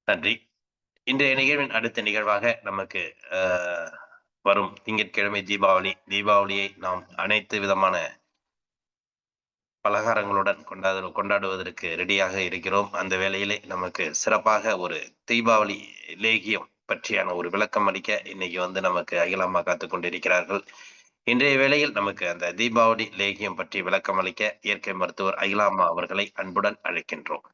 நன்றி. இன்றைய நிகழ்வின் அடுத்த நிகழ்வாக நமக்கு அ வரும் திங்கட்கிழமை தீபாவளி. தீபாவளியை நாம் அனைத்து விதமான பலகாரங்களுடன் கொண்டாடுவதற்கு ரெடியாக இருக்கிறோம். அந்த வேளையிலே நமக்கு சிறப்பாக ஒரு தீபாவளி லேகியம் பற்றியான ஒரு விளக்கம் அளிக்க இன்னைக்கு நமக்கு அகிலாம்மா காத்துக் கொண்டிருக்கிறார்கள். இன்றைய வேளையில் நமக்கு அந்த தீபாவளி லேகியம் பற்றி விளக்கம் அளிக்க இயற்கை மருத்துவர் அகிலாம்மா அவர்களை அன்புடன் அழைக்கின்றோம்.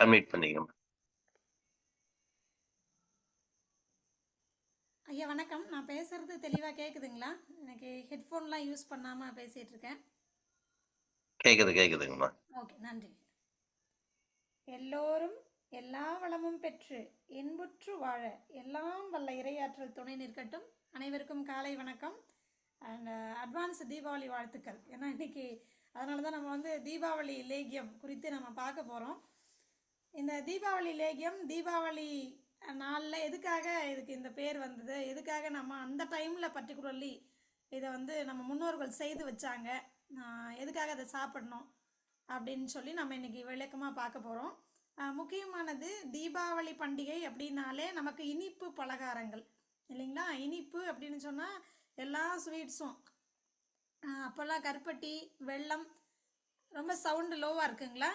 அட்மிட் பண்ணிக்கணும். ஐயா வணக்கம். நான் பேசுறது தெளிவாக கேட்குதுங்களா? எனக்கு ஹெட்ஃபோன்லாம் யூஸ் பண்ணாமல் பேசிகிட்டு இருக்கேன். கேக்குதுங்கம்மா. ஓகே, நன்றி. எல்லோரும் எல்லா வளமும் பெற்று இன்புற்று வாழ எல்லாம் வல்ல இறையாற்றல் துணை நிற்கட்டும். அனைவருக்கும் காலை வணக்கம் அண்ட் அட்வான்ஸ் தீபாவளி வாழ்த்துக்கள். ஏன்னா இன்னைக்கு அதனால தான் நம்ம தீபாவளி லேகியம் குறித்து நம்ம பார்க்க போகிறோம். இந்த தீபாவளி லேகியம் தீபாவளி நாளில் எதுக்காக இதுக்கு இந்த பேர் வந்தது, எதுக்காக நம்ம அந்த டைமில் பர்டிகுலர்லி இதை நம்ம முன்னோர்கள் செய்து வச்சாங்க, எதுக்காக அதை சாப்பிடணும் அப்படின்னு சொல்லி நம்ம இன்றைக்கி விளக்கமாக பார்க்க போகிறோம். முக்கியமானது தீபாவளி பண்டிகை அப்படின்னாலே நமக்கு இனிப்பு பலகாரங்கள் இல்லைங்களா? இனிப்பு அப்படின்னு சொன்னால் எல்லா ஸ்வீட்ஸும் அப்போல்லாம் கருப்பட்டி, வெல்லம். ரொம்ப சவுண்டு லோவாக இருக்குங்களா?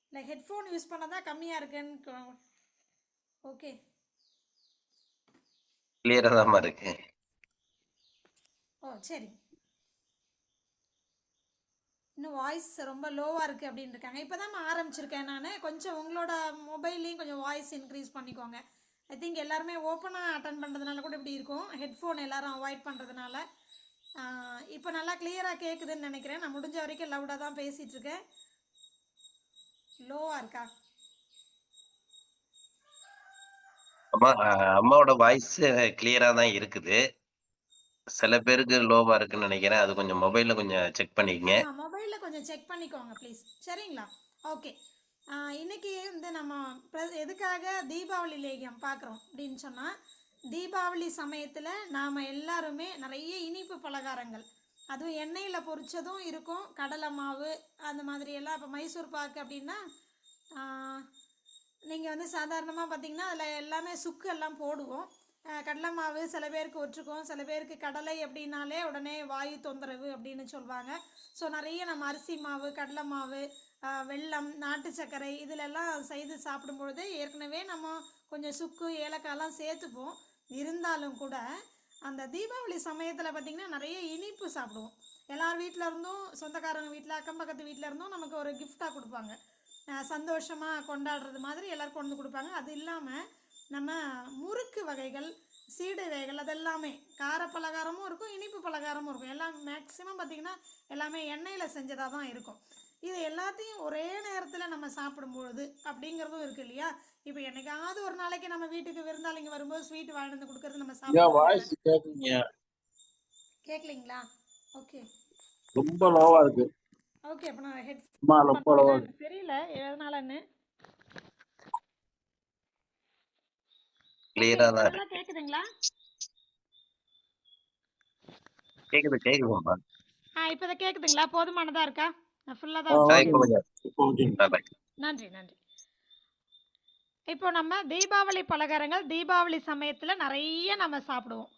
இல்லை ஹெட்ஃபோன் யூஸ் பண்ணாதான் கம்மியாக இருக்குன்னு. ஓகே, கிளியரா தான் இருக்கு. ஓ சரி. இன்னும் வாய்ஸ் ரொம்ப லோவாக இருக்குது அப்படின்னு இருக்காங்க. இப்போ தான் ஆரம்பிச்சிருக்கேன் நான். கொஞ்சம் உங்களோட மொபைல்லையும் கொஞ்சம் வாய்ஸ் இன்க்ரீஸ் பண்ணிக்கோங்க. ஐ திங்க் எல்லாருமே ஓப்பனாக அட்டன் பண்ணுறதுனால கூட இப்படி இருக்கும். ஹெட்ஃபோன் எல்லோரும் அவாய்ட் பண்ணுறதுனால. இப்போ நல்லா கிளியராக கேட்குதுன்னு நினைக்கிறேன். நான் முடிஞ்ச வரைக்கும் லவுடாக தான் பேசிகிட்ருக்கேன். லோவாக இருக்கா? அம்மாவோட வாய்ஸ் கிளியரா தான் இருக்குது. சில பேருக்கு லோவா இருக்குன்னு நினைக்கிறேன். அது கொஞ்சம் மொபைல்ல கொஞ்சம் செக் பண்ணிக்கங்க. மொபைலில் கொஞ்சம் செக் பண்ணிக்கோங்க ப்ளீஸ். சரிங்களா? ஓகே. இன்னைக்கு நம்ம எதுக்காக தீபாவளி லேகியம் பார்க்குறோம் அப்படின்னு சொன்னால், தீபாவளி சமயத்தில் நாம் எல்லாருமே நிறைய இனிப்பு பலகாரங்கள், அதுவும் எண்ணெயில் பொரிச்சதும் இருக்கும், கடலை மாவு அந்த மாதிரியெல்லாம். இப்போ மைசூர் பாக்கு அப்படின்னா நீங்கள் சாதாரணமாக பார்த்தீங்கன்னா அதில் எல்லாமே சுக்கு எல்லாம் போடுவோம். கடலை மாவு சில பேருக்கு ஒற்றுக்கும், சில பேருக்கு கடலை அப்படின்னாலே உடனே வாயு தொந்தரவு அப்படின்னு சொல்லுவாங்க. ஸோ நிறைய நம்ம அரிசி மாவு, கடலை மாவு, வெல்லம், நாட்டு சர்க்கரை இதிலெல்லாம் செய்து சாப்பிடும்பொழுது ஏற்கனவே நம்ம கொஞ்சம் சுக்கு, ஏலக்காயெல்லாம் சேர்த்துப்போம். இருந்தாலும் கூட அந்த தீபாவளி சமயத்தில் பார்த்திங்கன்னா நிறைய இனிப்பு சாப்பிடுவோம். எல்லார் வீட்டில் இருந்தும், சொந்தக்காரங்க வீட்டில், அக்கம் பக்கத்து வீட்டில் இருந்தும் நமக்கு ஒரு கிஃப்டாக கொடுப்பாங்க. சந்தோஷமாக கொண்டாடுறது மாதிரி எல்லோரும் கொண்டு கொடுப்பாங்க. அது இல்லாமல் நம்ம முறுக்கு வகைகள், சீடை வகைகள் அதெல்லாமே கார பலகாரமும் இருக்கும், இனிப்பு பலகாரமும் இருக்கும். எல்லாம் மேக்ஸிமம் பார்த்திங்கன்னா எல்லாமே எண்ணெயில் செஞ்சதாக தான் இருக்கும். இது எல்லாத்தையும் ஒரே நேரத்தில் நம்ம சாப்பிடும்பொழுது அப்படிங்கிறதும் இருக்குது இல்லையா? இப்போ என்னைக்காவது ஒரு நாளைக்கு நம்ம வீட்டுக்கு விருந்தாளிங்க வரும்போது ஸ்வீட் வாங்கிட்டு வந்து கொடுக்கறது நம்ம சாப்பிடுவோம். கேட்கலீங்களா? ஓகே, ரொம்ப லோவா இருக்கு. ஓகே. அப்போ நான் ஹெட்ஃபோன் தெரியல எதனாலன்னு. கிளியரா தான் இருக்கு. கேக்குதுங்களா? கேக்குதுங்கம்மா. இப்போ கேக்குதுங்களா? போதுமானதா இருக்கா? ஃபுல்லா தான். நன்றி நன்றி. இப்போ நம்ம தீபாவளி பலகாரங்கள் தீபாவளி சமயத்தில் நிறைய நம்ம சாப்பிடுவோம்.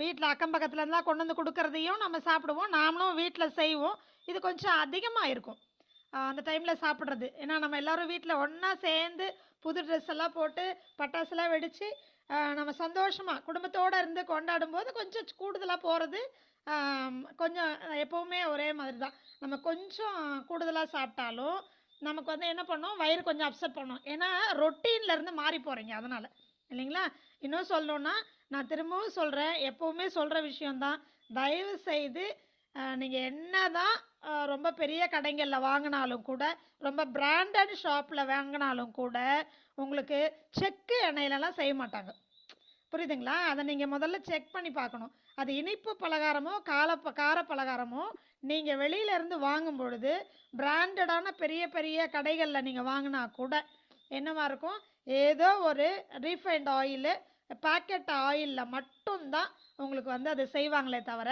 வீட்டில் அக்கம் பக்கத்தில் இருந்தால் கொண்டு வந்து கொடுக்கறதையும் நம்ம சாப்பிடுவோம், நாமளும் வீட்டில் செய்வோம். இது கொஞ்சம் அதிகமாக இருக்கும் அந்த டைமில் சாப்பிட்றது. ஏன்னா நம்ம எல்லோரும் வீட்டில் ஒன்றா சேர்ந்து புது ட்ரெஸ் எல்லாம் போட்டு பட்டாசுலாம் வெடித்து நம்ம சந்தோஷமாக குடும்பத்தோடு இருந்து கொண்டாடும் போது கொஞ்சம் கூடுதலாக போகிறது கொஞ்சம் எப்போவுமே ஒரே மாதிரி தான். நம்ம கொஞ்சம் கூடுதலாக சாப்பிட்டாலும் நமக்கு என்ன பண்ணோம், வயிறு கொஞ்சம் அப்செட் பண்ணோம். ஏன்னா ரொட்டீன்லேருந்து மாறி போகிறீங்க அதனால், இல்லைங்களா? இன்னும் சொல்லணுன்னா நான் திரும்பவும் சொல்கிறேன், எப்போவுமே சொல்கிற விஷயந்தான், தயவு செய்து நீங்கள் என்ன தான் ரொம்ப பெரிய கடைகளில் வாங்கினாலும் கூட, ரொம்ப பிராண்டட் ஷாப்பில் வாங்கினாலும் கூட உங்களுக்கு செக்கு எண்ணெயிலலாம் செய்ய மாட்டாங்க. புரியுதுங்களா? அதை நீங்கள் முதல்ல செக் பண்ணி பார்க்கணும். அது இனிப்பு பலகாரமோ கார பலகாரமோ நீங்கள் வெளியிலேருந்து வாங்கும் பொழுது பிராண்டடான பெரிய பெரிய கடைகளில் நீங்கள் வாங்கினா கூட என்னவா இருக்கும்? ஏதோ ஒரு ரீஃபைண்ட் ஆயிலு, பாக்கெட் ஆயிலில் மட்டும்தான் உங்களுக்கு வந்து அதை செய்வாங்களே தவிர,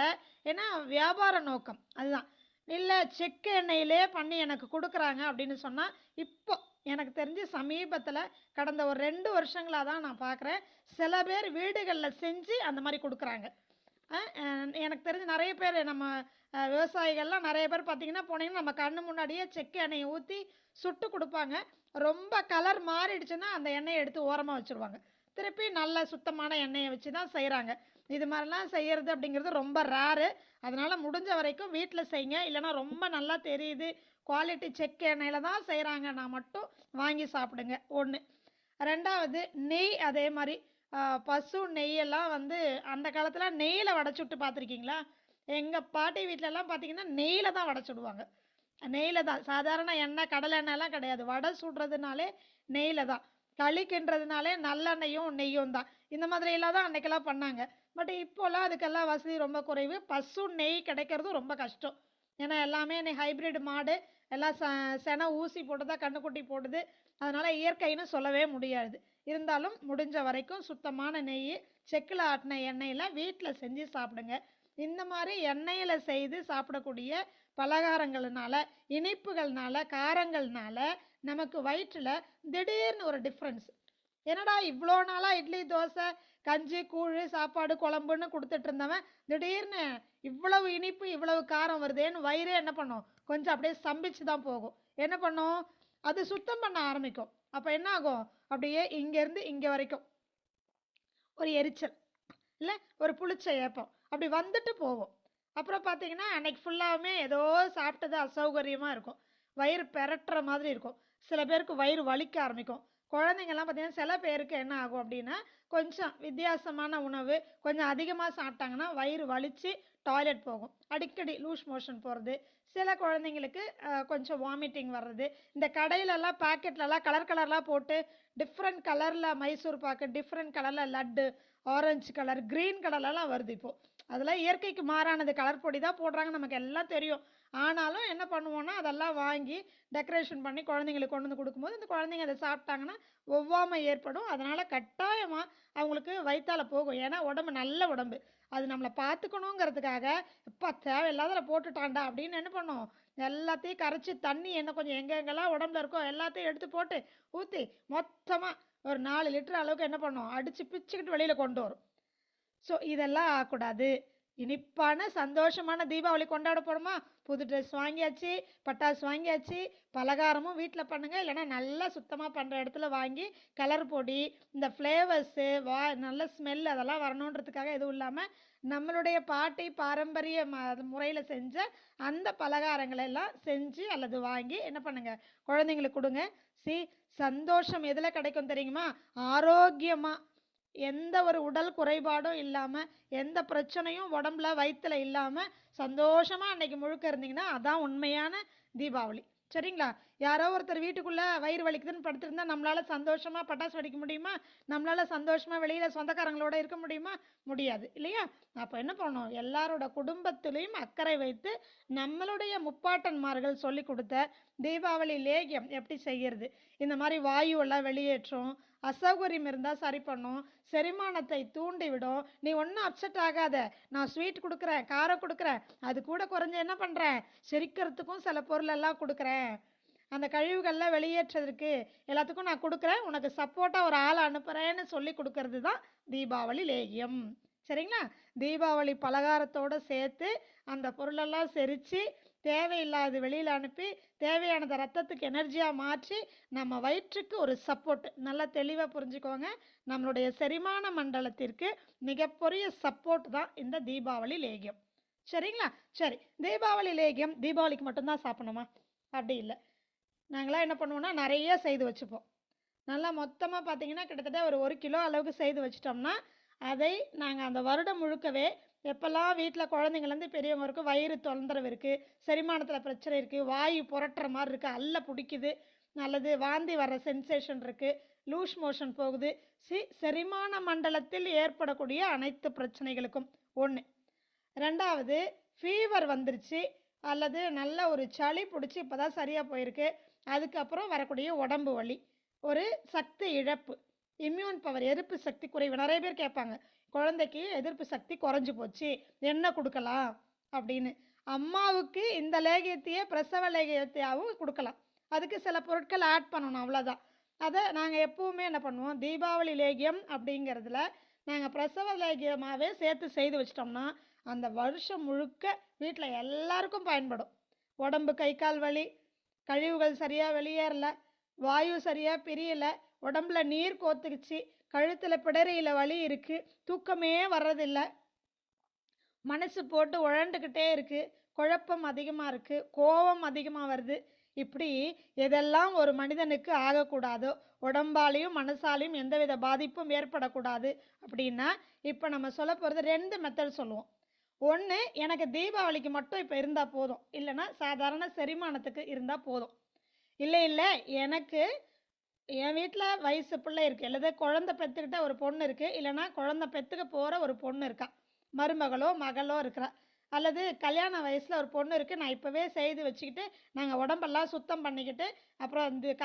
ஏன்னா வியாபார நோக்கம் அதுதான். இல்லை செக்கு எண்ணெயிலே பண்ணி எனக்கு கொடுக்குறாங்க அப்படின்னு சொன்னால், இப்போ எனக்கு தெரிஞ்சு சமீபத்தில் கடந்த ஒரு 2 வருஷங்களாக தான் நான் பார்க்குறேன். சில பேர் வீடுகளில் செஞ்சு அந்த மாதிரி கொடுக்குறாங்க. எனக்கு தெரிஞ்சு நிறைய பேர் நம்ம விவசாயிகள்லாம் நிறைய பேர் பார்த்தீங்கன்னா போனீங்கன்னா நம்ம கண்ணு முன்னாடியே செக்கு எண்ணெயை ஊற்றி சுட்டு கொடுப்பாங்க. ரொம்ப கலர் மாறிடுச்சுன்னா அந்த எண்ணெயை எடுத்து ஓரமாக வச்சுருவாங்க. திருப்பி நல்ல சுத்தமான எண்ணெயை வச்சு தான் செய்கிறாங்க. இது மாதிரிலாம் செய்கிறது அப்படிங்கிறது ரொம்ப ரேரு. அதனால் முடிஞ்ச வரைக்கும் வீட்டில் செய்யுங்க. இல்லைனா ரொம்ப நல்லா தெரியுது குவாலிட்டி செக்கு எண்ணெயில் தான் செய்கிறாங்கன்னா மட்டும் வாங்கி சாப்பிடுங்க. ஒன்று. ரெண்டாவது, நெய் அதே மாதிரி பசு நெய்யெல்லாம் வந்து அந்த காலத்தில் நெய்யில் வடைச்சுட்டு பார்த்துருக்கீங்களா? எங்கள் பாட்டி வீட்டிலலாம் பார்த்தீங்கன்னா நெய்யில் தான் வடைச்சுடுவாங்க. நெய்யில் தான். சாதாரண எண்ணெய் கடலை எண்ணெய்லாம் கிடையாது. வடை சுடுறதுனாலே நெய்யில் தான். களி கிண்டுறதுனாலே நல்லெண்ணெயும் நெய்யும் தான். இந்த மாதிரியெல்லாம் தான் அன்றைக்கெல்லாம் பண்ணாங்க. பட் இப்போல்லாம் அதுக்கெல்லாம் வசதி ரொம்ப குறைவு. பசு நெய் கிடைக்கிறதும் ரொம்ப கஷ்டம். ஏன்னா எல்லாமே ஹைப்ரிட் மாடு எல்லாம் செனை ஊசி போட்டு தான் கண்ணுக்குட்டி போடுது. அதனால் இயற்கைன்னு சொல்லவே முடியாது. இருந்தாலும் முடிஞ்ச வரைக்கும் சுத்தமான நெய், செக்கில் ஆட்டின எண்ணெயில் வீட்டில் செஞ்சு சாப்பிடுங்க. இந்த மாதிரி எண்ணெயில் செய்து சாப்பிடக்கூடிய பலகாரங்கள்னால, இனிப்புகள்னால, காரங்கள்னால நமக்கு வயிற்றில் திடீர்னு ஒரு டிஃப்ரென்ஸ். என்னடா இவ்வளோ நாளாக இட்லி தோசை கஞ்சி கூழ் சாப்பாடு குழம்புன்னு கொடுத்துட்டு இருந்தவன் திடீர்னு இவ்வளவு இனிப்பு இவ்வளவு காரம் வருதேன்னு வயிறே என்ன பண்ணும்? கொஞ்சம் அப்படியே ஸ்தம்பிச்சு தான் போகும். என்ன பண்ணும்? அது சுத்தம் பண்ண ஆரம்பிக்கும். அப்போ என்ன ஆகும்? அப்படியே இங்கேருந்து இங்கே வரைக்கும் ஒரு எரிச்சல், இல்லை ஒரு புளிச்ச ஏப்பம் அப்படி வந்துட்டு போகும். அப்புறம் பார்த்தீங்கன்னா அன்னைக்கு ஃபுல்லாகவுமே ஏதோ சாப்பிட்டது அசௌகரியமாக இருக்கும். வயிறு பெரட்டுற மாதிரி இருக்கும். சில பேருக்கு வயிறு வலிக்க ஆரம்பிக்கும். குழந்தைங்கள்லாம் பார்த்தீங்கன்னா சில பேருக்கு என்ன ஆகும் அப்படின்னா, கொஞ்சம் வித்தியாசமான உணவு கொஞ்சம் அதிகமாக சாப்பிட்டாங்கன்னா வயிறு வலித்து டாய்லெட் போகும். அடிக்கடி லூஸ் மோஷன் போகிறது. சில குழந்தைங்களுக்கு கொஞ்சம் வாமிட்டிங் வர்றது. இந்த கடையிலலாம் பேக்கெட்லலாம் கலர் கலர்லாம் போட்டு டிஃப்ரெண்ட் கலரில் மைசூர் பாக்கு, டிஃப்ரெண்ட் கலரில் லட்டு, ஆரஞ்சு கலர், க்ரீன் கலர்லலாம் வருது இப்போது. அதெல்லாம் இயற்கைக்கு மாறானது. கலர் பொடி தான் போடுறாங்க, நமக்கு எல்லாம் தெரியும். ஆனாலும் என்ன பண்ணுவோன்னா அதெல்லாம் வாங்கி டெக்கரேஷன் பண்ணி குழந்தைங்களுக்கு கொண்டு வந்து கொடுக்கும்போது இந்த குழந்தைங்க அதை சாப்பிட்டாங்கன்னா ஒவ்வாமை ஏற்படும். அதனால் கட்டாயமாக அவங்களுக்கு வயிற்றால போகும். ஏன்னா உடம்பு நல்ல உடம்பு, அது நம்மளை பார்த்துக்கணுங்கிறதுக்காக இப்போ தேவையில்லாத போட்டுட்டாண்டா அப்படின்னு என்ன பண்ணும்? எல்லாத்தையும் கரைச்சி தண்ணி என்ன கொஞ்சம் எங்கெங்கெல்லாம் உடம்புல இருக்கோ எல்லாத்தையும் எடுத்து போட்டு ஊற்றி மொத்தமாக ஒரு 4 லிட்டர் அளவுக்கு என்ன பண்ணும்? அடித்து பிச்சுக்கிட்டு வெளியில் கொண்டு வரும். ஸோ இதெல்லாம் ஆகக்கூடாது. இனிப்பான சந்தோஷமான தீபாவளி கொண்டாட போகிறோமா? புது ட்ரெஸ் வாங்கியாச்சு, பட்டாசு வாங்கியாச்சு, பலகாரமும் வீட்டில் பண்ணுங்கள். இல்லைனா நல்லா சுத்தமாக பண்ணுற இடத்துல வாங்கி கலர் பொடி, இந்த ஃப்ளேவர்ஸு நல்ல ஸ்மெல் அதெல்லாம் வரணுன்றதுக்காக எதுவும் இல்லாமல் நம்மளுடைய பாட்டி பாரம்பரிய முறையில் செஞ்ச அந்த பலகாரங்களை எல்லாம் செஞ்சு அல்லது வாங்கி என்ன பண்ணுங்கள்? குழந்தைங்களுக்கு கொடுங்க. சந்தோஷம் எதில் கிடைக்கும் தெரியுமா? ஆரோக்கியமாக, எந்த ஒரு உடல் குறைபாடும் இல்லாமல், எந்த பிரச்சனையும் உடம்புல வயிற்றுல இல்லாமல் சந்தோஷமாக அன்னைக்கு முழுக்க இருந்தீங்கன்னா அதான் உண்மையான தீபாவளி. சரிங்களா? யாரோ ஒருத்தர் வீட்டுக்குள்ளே வயிறு வலிக்குதுன்னு படுத்திருந்தா நம்மளால் சந்தோஷமாக பட்டாசு வெடிக்க முடியுமா? நம்மளால் சந்தோஷமாக வெளியில் சொந்தக்காரங்களோட இருக்க முடியுமா? முடியாது இல்லையா? அப்போ என்ன பண்ணணும்? எல்லாரோட குடும்பத்திலையும் அக்கறை வைத்து நம்மளுடைய முப்பாட்டன்மார்கள் சொல்லி கொடுத்த தீபாவளி லேகியம் எப்படி செய்கிறது, இந்த மாதிரி வாயுவெல்லாம் வெளியேற்றும், அசௌகரியம் இருந்தால் சரி பண்ணும், செரிமானத்தை தூண்டிவிடும். நீ ஒன்றும் அப்செட் ஆகாத, நான் ஸ்வீட் கொடுக்குறேன், காரம் கொடுக்குறேன், அது கூட குறைஞ்சு என்ன பண்ணுறேன்? செரிக்கிறதுக்கும் சில பொருளெல்லாம் கொடுக்குறேன், அந்த கழிவுகள்லாம் வெளியேற்றதுக்கு எல்லாத்துக்கும் நான் கொடுக்குறேன், உனக்கு சப்போர்ட்டாக ஒரு ஆளை அனுப்புகிறேன்னு சொல்லி கொடுக்கறது தான் தீபாவளி லேகியம். சரிங்களா? தீபாவளி பலகாரத்தோடு சேர்த்து அந்த பொருளெல்லாம் செரித்து தேவையில்லாத வெளியில் அனுப்பி தேவையானதை ரத்தத்துக்கு எனர்ஜியாக மாற்றி நம்ம வயிற்றுக்கு ஒரு சப்போர்ட். நல்லா தெளிவாக புரிஞ்சுக்கோங்க, நம்மளுடைய செரிமான மண்டலத்திற்கு மிகப்பெரிய சப்போர்ட் தான் இந்த தீபாவளி லேகியம். சரிங்களா? சரி, தீபாவளி லேகியம் தீபாவளிக்கு மட்டும்தான் சாப்பிடணுமா? அப்படி இல்லை. நாங்களாம் என்ன பண்ணுவோம்னா நிறைய செய்து வச்சுப்போம். நல்லா மொத்தமாக பார்த்தீங்கன்னா கிட்டத்தட்ட ஒரு 1 கிலோ அளவுக்கு செய்து வச்சிட்டோம்னா அதை நாங்கள் அந்த வருடம் முழுக்கவே எப்போல்லாம் வீட்டில் குழந்தைங்கள்லேருந்து பெரியவங்க இருக்குது, வயிறு தொந்தரவு இருக்குது, செரிமானத்தில் பிரச்சனை இருக்குது, வாயு புரட்டுற மாதிரி இருக்குது, அல்ல பிடிக்குது, அல்லது வாந்தி வர்ற சென்சேஷன் இருக்குது, லூஸ் மோஷன் போகுது, செரிமான மண்டலத்தில் ஏற்படக்கூடிய அனைத்து பிரச்சனைகளுக்கும் ஒன்று. ரெண்டாவது, ஃபீவர் வந்துருச்சு அல்லது நல்ல ஒரு சளி பிடிச்சி இப்போ தான் சரியாக போயிருக்கு, அதுக்கப்புறம் வரக்கூடிய உடம்பு வலி, ஒரு சக்தி இழப்பு, இம்யூன் பவர், எதிர்ப்பு சக்தி குறைவு. நிறைய பேர் கேட்பாங்க, குழந்தைக்கு எதிர்ப்பு சக்தி குறைஞ்சு போச்சு, என்ன கொடுக்கலாம் அப்படின்னு. அம்மாவுக்கு இந்த லேகியத்தையே பிரசவ லேகியத்தையாகவும் கொடுக்கலாம். அதுக்கு சில பொருட்கள் ஆட் பண்ணணும், அவ்வளோதான். அதை நாங்கள் எப்பவுமே என்ன பண்ணுவோம், தீபாவளி லேகியம் அப்படிங்கிறதுல நாங்கள் பிரசவ லேகியமாகவே சேர்த்து செய்து வச்சிட்டோம்னா அந்த வருஷம் முழுக்க வீட்டில் எல்லாருக்கும் பயன்படும். உடம்பு கை கால் வலி, கழிவுகள் சரியாக வெளியேறல, வாயு சரியாக பிரியலை, உடம்புல நீர் கோத்துக்குச்சு, கழுத்தில் பிடரியில் வலி இருக்குது, தூக்கமே வர்றதில்லை, மனசு போட்டு உழண்டுக்கிட்டே இருக்குது, குழப்பம் அதிகமாக இருக்குது, கோபம் அதிகமாக வருது, இப்படி எதெல்லாம் ஒரு மனிதனுக்கு ஆகக்கூடாதோ, உடம்பாலையும் மனசாலையும் எந்தவித பாதிப்பும் ஏற்படக்கூடாது அப்படின்னா இப்போ நம்ம சொல்ல போகிறது 2 மெத்தட் சொல்லுவோம். ஒன்று, எனக்கு தீபாவளிக்கு மட்டும் இப்போ இருந்தால் போதும், இல்லைன்னா சாதாரண செரிமானத்துக்கு இருந்தால் போதும். இல்லை எனக்கு என் வீட்டில் வயசு பிள்ளை இருக்குது, அல்லது குழந்தை பெற்றுக்கிட்ட ஒரு பொண்ணு இருக்குது, இல்லைன்னா குழந்தை பெற்றுக்க போகிற ஒரு பொண்ணு இருக்கா, மருமகளோ மகளோ இருக்கிறா, அல்லது கல்யாண வயசில் ஒரு பொண்ணு இருக்குது, நான் இப்போவே செய்து வச்சுக்கிட்டு நாங்கள் உடம்பெல்லாம் சுத்தம் பண்ணிக்கிட்டு அப்புறம் இந்த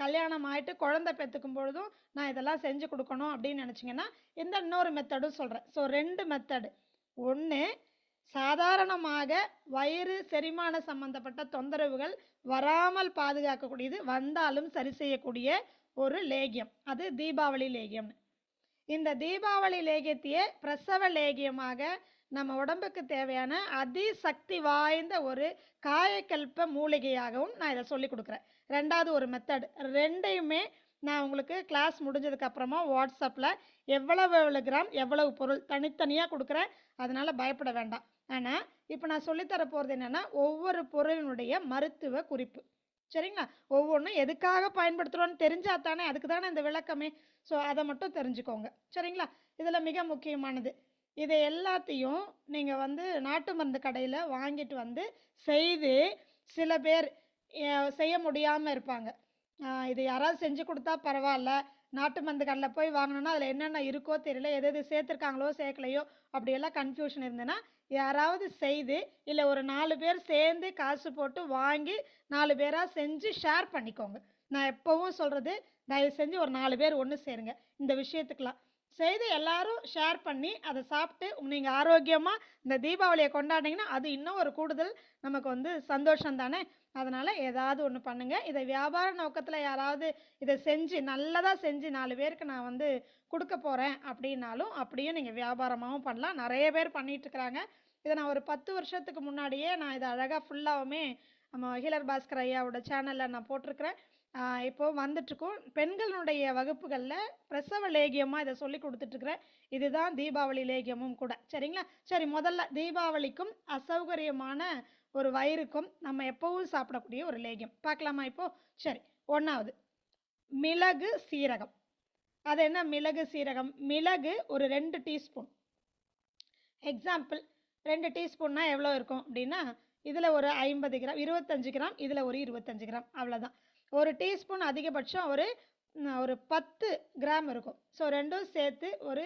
கல்யாணம் ஆகிட்டு குழந்தை பெற்றுக்கும் பொழுதும் நான் இதெல்லாம் செஞ்சு கொடுக்கணும் அப்படின்னு நினச்சிங்கன்னா இந்த இன்னொரு மெத்தடும் சொல்கிறேன். So 2 method. ஒன்று, சாதாரணமாக வயிறு செரிமான சம்பந்தப்பட்ட தொந்தரவுகள் வராமல் பாதுகாக்கக்கூடியது, வந்தாலும் சரி செய்யக்கூடிய ஒரு லேகியம், அது தீபாவளி லேகியம். இந்த தீபாவளி லேகியத்தையே பிரசவ லேகியமாக நம்ம உடம்புக்கு தேவையான அதிசக்தி வாய்ந்த ஒரு காயக்கல்ப மூலிகையாகவும் நான் இதை சொல்லி கொடுக்குறேன். 2வது ஒரு மெத்தட். 2யுமே நான் உங்களுக்கு கிளாஸ் முடிஞ்சதுக்கப்புறமா வாட்ஸ்அப்பில் எவ்வளவு கிராம் எவ்வளவு பொருள் தனித்தனியாக கொடுக்குறேன், அதனால் பயப்பட வேண்டாம். ஆனால் இப்போ நான் சொல்லித்தர போகிறது என்னென்னா, ஒவ்வொரு பொருளினுடைய மருத்துவ குறிப்பு, சரிங்களா? ஒவ்வொன்றும் எதுக்காக பயன்படுத்துகிறோன்னு தெரிஞ்சால் தானே, அதுக்கு தானே இந்த விளக்கமே. ஸோ அதை மட்டும் தெரிஞ்சுக்கோங்க, சரிங்களா? இதில் மிக முக்கியமானது, இதை எல்லாத்தையும் நீங்கள் நாட்டு மருந்து கடையில் வாங்கிட்டு செய்து, சில பேர் செய்ய முடியாமல் இருப்பாங்க. இது யாராவது செஞ்சு கொடுத்தா பரவாயில்ல, நாட்டு மருந்து கடையில் போய் வாங்கினோன்னா அதில் என்னென்ன இருக்கோ தெரியல, எது சேர்த்துருக்காங்களோ சேர்க்கலையோ அப்படியெல்லாம் கன்ஃபியூஷன் இருந்ததுன்னா, யாராவது செய்து இல்லை ஒரு 4 பேர் சேர்ந்து காசு போட்டு வாங்கி 4 பேராக செஞ்சு ஷேர் பண்ணிக்கோங்க. நான் எப்போவும் சொல்கிறது, தயவு செஞ்சு ஒரு 4 பேர் ஒன்று சேருங்க இந்த விஷயத்துக்கெலாம். செய்து எல்லாரும் ஷேர் பண்ணி அதை சாப்பிட்டு நீங்கள் ஆரோக்கியமாக இந்த தீபாவளியை கொண்டாடிங்கன்னா அது இன்னும் ஒரு கூடுதல் நமக்கு சந்தோஷம் தானே. அதனால் ஏதாவது ஒன்று பண்ணுங்கள். இதை வியாபார நோக்கத்தில் யாராவது இதை செஞ்சு நல்லதாக செஞ்சு 4 பேருக்கு நான் கொடுக்க போகிறேன் அப்படின்னாலும் அப்படியும் நீங்கள் வியாபாரமாகவும் பண்ணலாம். நிறைய பேர் பண்ணிகிட்ருக்குறாங்க. இதை நான் ஒரு 10 வருஷத்துக்கு முன்னாடியே நான் இதை அழகாக ஃபுல்லாகவுமே நம்ம ஹீலர் பாஸ்கர் ஐயாவோட சேனலில் நான் போட்டிருக்கிறேன். இப்போது வந்துட்டுருக்கோம். பெண்களுடைய வகுப்புகளில் பிரசவ லேகியமாக இதை சொல்லி கொடுத்துட்ருக்குறேன். இதுதான் தீபாவளி லேகியமும் கூட, சரிங்களா? சரி, முதல்ல தீபாவளிக்கும் அசௌகரியமான ஒரு வயிறுக்கும் நம்ம எப்போவும் சாப்பிடக்கூடிய ஒரு லேகியம் பார்க்கலாமா இப்போது? சரி, 1வது மிளகு சீரகம். அது என்ன மிளகு சீரகம்? மிளகு ஒரு 2 டீஸ்பூன். எக்ஸாம்பிள் 2 டீஸ்பூன்னா எவ்வளோ இருக்கும் அப்படின்னா, இதில் ஒரு 50 கிராம், 25 கிராம், இதில் ஒரு 25 கிராம், அவ்வளோதான். ஒரு டீஸ்பூன் அதிகபட்சம் ஒரு 10 கிராம் இருக்கும். ஸோ 2ம் சேர்த்து ஒரு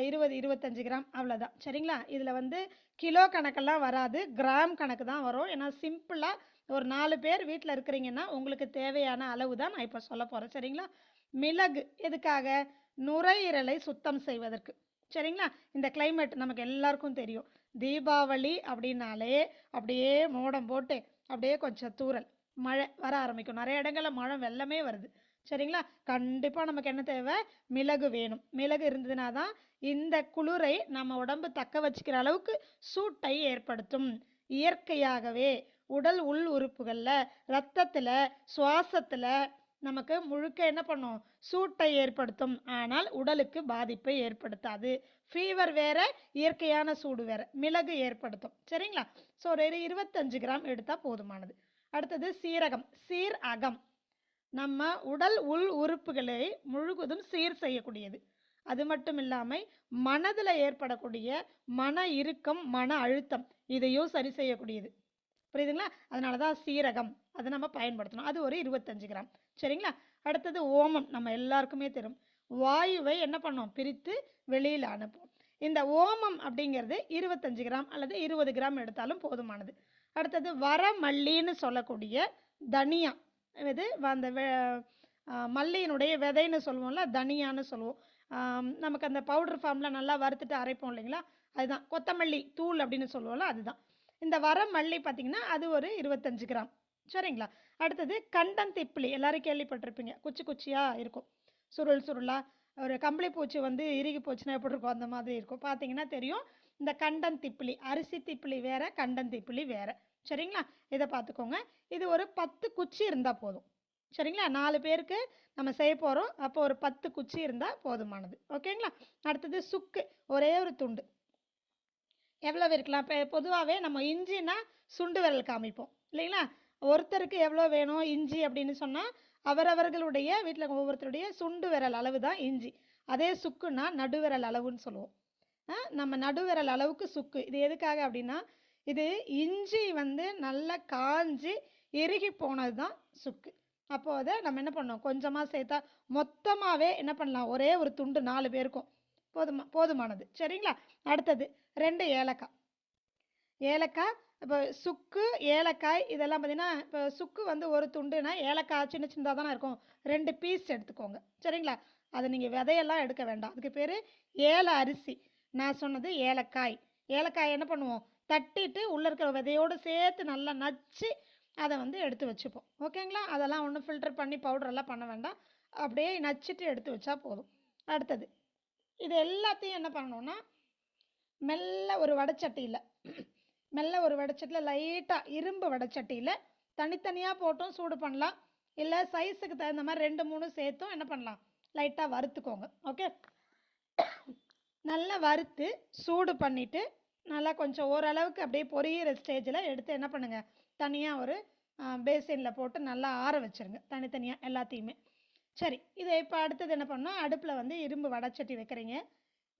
20-25 கிராம், அவ்வளோதான், சரிங்களா? இதில் கிலோ கணக்கெல்லாம் வராது, கிராம் கணக்கு தான் வரும். ஏன்னா சிம்பிளாக ஒரு 4 பேர் வீட்டில் இருக்கிறீங்கன்னா உங்களுக்கு தேவையான அளவு தான் நான் இப்போ சொல்ல போகிறேன், சரிங்களா? மிளகு எதுக்காக? நுரையீரலை சுத்தம் செய்வதற்கு, சரிங்களா? இந்த கிளைமேட் நமக்கு எல்லாருக்கும் தெரியும், தீபாவளி அப்படின்னாலே அப்படியே மோடம் போட்டு அப்படியே கொஞ்சம் தூறல் மழை வர ஆரம்பிக்கும். நிறைய இடங்களில் மழை வெள்ளமே வருது, சரிங்களா? கண்டிப்பாக நமக்கு என்ன தேவை? மிளகு வேணும். மிளகு இருந்ததுனா தான் இந்த குளிரை நம்ம உடம்பு தக்க வச்சுக்கிற அளவுக்கு சூட்டை ஏற்படுத்தும். இயற்கையாகவே உடல் உள் உறுப்புகளில், இரத்தத்தில், சுவாசத்தில் நமக்கு முழுக்க என்ன பண்ணும்? சூட்டை ஏற்படுத்தும். ஆனால் உடலுக்கு பாதிப்பை ஏற்படுத்தாது. ஃபீவர் வேற, இயற்கையான சூடு வேற, மிளகு ஏற்படுத்தும், சரிங்களா? ஸோ ஒரு 25 கிராம் எடுத்தால் போதுமானது. அடுத்தது சீரகம், சீர் அகம். நம்ம உடல் உள் உறுப்புகளை முழுவதும் சீர் செய்யக்கூடியது. அது மட்டும் இல்லாமல் மனதில் ஏற்படக்கூடிய மன இறுக்கம், மன அழுத்தம் இதையும் சரி செய்யக்கூடியது, புரியுதுங்களா? அதனால தான் சீரகம் அதை நம்ம பயன்படுத்தணும். அது ஒரு 25 கிராம், சரிங்களா? அடுத்தது ஓமம். நம்ம எல்லாருக்குமே தெரியும், வாயுவை என்ன பண்ணோம்? பிரித்து வெளியில் அனுப்பும். இந்த ஓமம் அப்படிங்கிறது 25 கிராம் அல்லது 20 கிராம் எடுத்தாலும் போதுமானது. அடுத்தது வரமல்லின்னு சொல்லக்கூடிய தனியா, இது அந்த மல்லியினுடைய விதைன்னு சொல்லுவோம்ல, தனியான்னு சொல்லுவோம். நமக்கு அந்த பவுடர் ஃபார்மில் நல்லா வறுத்துட்டு அரைப்போம் இல்லைங்களா, அதுதான் கொத்தமல்லி தூள் அப்படின்னு சொல்லுவோம்ல, அதுதான். இந்த வர மல்லி பார்த்திங்கன்னா அது ஒரு 25 கிராம். சரிங்களா. அடுத்தது கண்டந்திப்பிலி, எல்லாரும் கேள்விப்பட்டிருப்பீங்க, குச்சி குச்சியாக இருக்கும், சுருள் சுருளாக. ஒரு கம்பளி பூச்சி வந்து இறுகி போச்சுன்னா எப்படி இருக்கும், அந்த மாதிரி இருக்கும், பார்த்தீங்கன்னா தெரியும். இந்த கண்டந்திப்பிலி, அரிசி திப்பிலி வேறு, கண்டந்திப்பிலி வேறு. சரிங்களா. இதை பார்த்துக்கோங்க. இது ஒரு 10 குச்சி இருந்தால் போதும். சரிங்களா. 4 பேருக்கு நம்ம செய்ய போகிறோம், அப்போ ஒரு 10 குச்சி இருந்தால் போதுமானது. ஓகேங்களா. அடுத்தது சுக்கு, ஒரே ஒரு துண்டு. எவ்வளவு இருக்கலாம்? இப்போ பொதுவாகவே நம்ம இஞ்சினா சுண்டு விரல் காமிப்போம் இல்லைங்களா. ஒருத்தருக்கு எவ்வளோ வேணும் இஞ்சி அப்படின்னு சொன்னால் அவரவர்களுடைய வீட்டில் ஒவ்வொருத்தருடைய சுண்டு விரல் அளவு தான் இஞ்சி. அதே சுக்குன்னா நடுவிரல் அளவுன்னு சொல்லுவோம். நம்ம நடுவிரல் அளவுக்கு சுக்கு. இது எதுக்காக அப்படின்னா, இது இஞ்சி வந்து நல்லா காஞ்சி இறுகி போனது தான் சுக்கு. அப்போது அதை நம்ம என்ன பண்ணோம், கொஞ்சமாக சேர்த்தா மொத்தமாகவே என்ன பண்ணலாம், ஒரே ஒரு துண்டு 4 பேருக்கும் போதுமானது. சரிங்களா. அடுத்தது 2 ஏலக்காய். ஏலக்காய் இப்போ சுக்கு ஏலக்காய் இதெல்லாம் பார்த்தீங்கன்னா, இப்போ சுக்கு வந்து ஒரு துண்டுனா ஏலக்காய் சின்ன சின்னதாக தானே இருக்கும், 2 பீஸ் எடுத்துக்கோங்க. சரிங்களா. அதை நீங்கள் விதையெல்லாம் எடுக்க வேண்டாம், அதுக்கு பேர் ஏல அரிசி. நான் சொன்னது ஏலக்காய். ஏலக்காய் என்ன பண்ணுவோம், தட்டிட்டு உள்ளே இருக்கிற விதையோடு சேர்த்து நல்லா நச்சு அதை வந்து எடுத்து வச்சுப்போம். ஓகேங்களா. அதெல்லாம் ஒன்றும் ஃபில்டர் பண்ணி பவுடரெல்லாம் பண்ண வேண்டாம், அப்படியே நச்சுட்டு எடுத்து வச்சா போதும். அடுத்தது இது எல்லாத்தையும் என்ன பண்ணணும்னா, மெல்ல ஒரு வடைச்சட்டியில் லைட்டாக இரும்பு வடைச்சட்டியில் தனித்தனியாக போட்டும் சூடு பண்ணலாம், இல்லை சைஸுக்கு தகுந்த மாதிரி 2-3 சேர்த்தும் என்ன பண்ணலாம், லைட்டாக வறுத்துக்கோங்க. ஓகே. நல்லா வறுத்து சூடு பண்ணிவிட்டு நல்லா கொஞ்சம் ஓரளவுக்கு அப்படியே பொரியிற ஸ்டேஜில் எடுத்து என்ன பண்ணுங்கள், தனியாக ஒரு பேசினில் போட்டு நல்லா ஆற வச்சுருங்க தனித்தனியாக எல்லாத்தையுமே. சரி. இதை இப்போ அடுத்தது என்ன பண்ணால், அடுப்பில் வந்து இரும்பு வடைச்சட்டி வைக்கிறீங்க.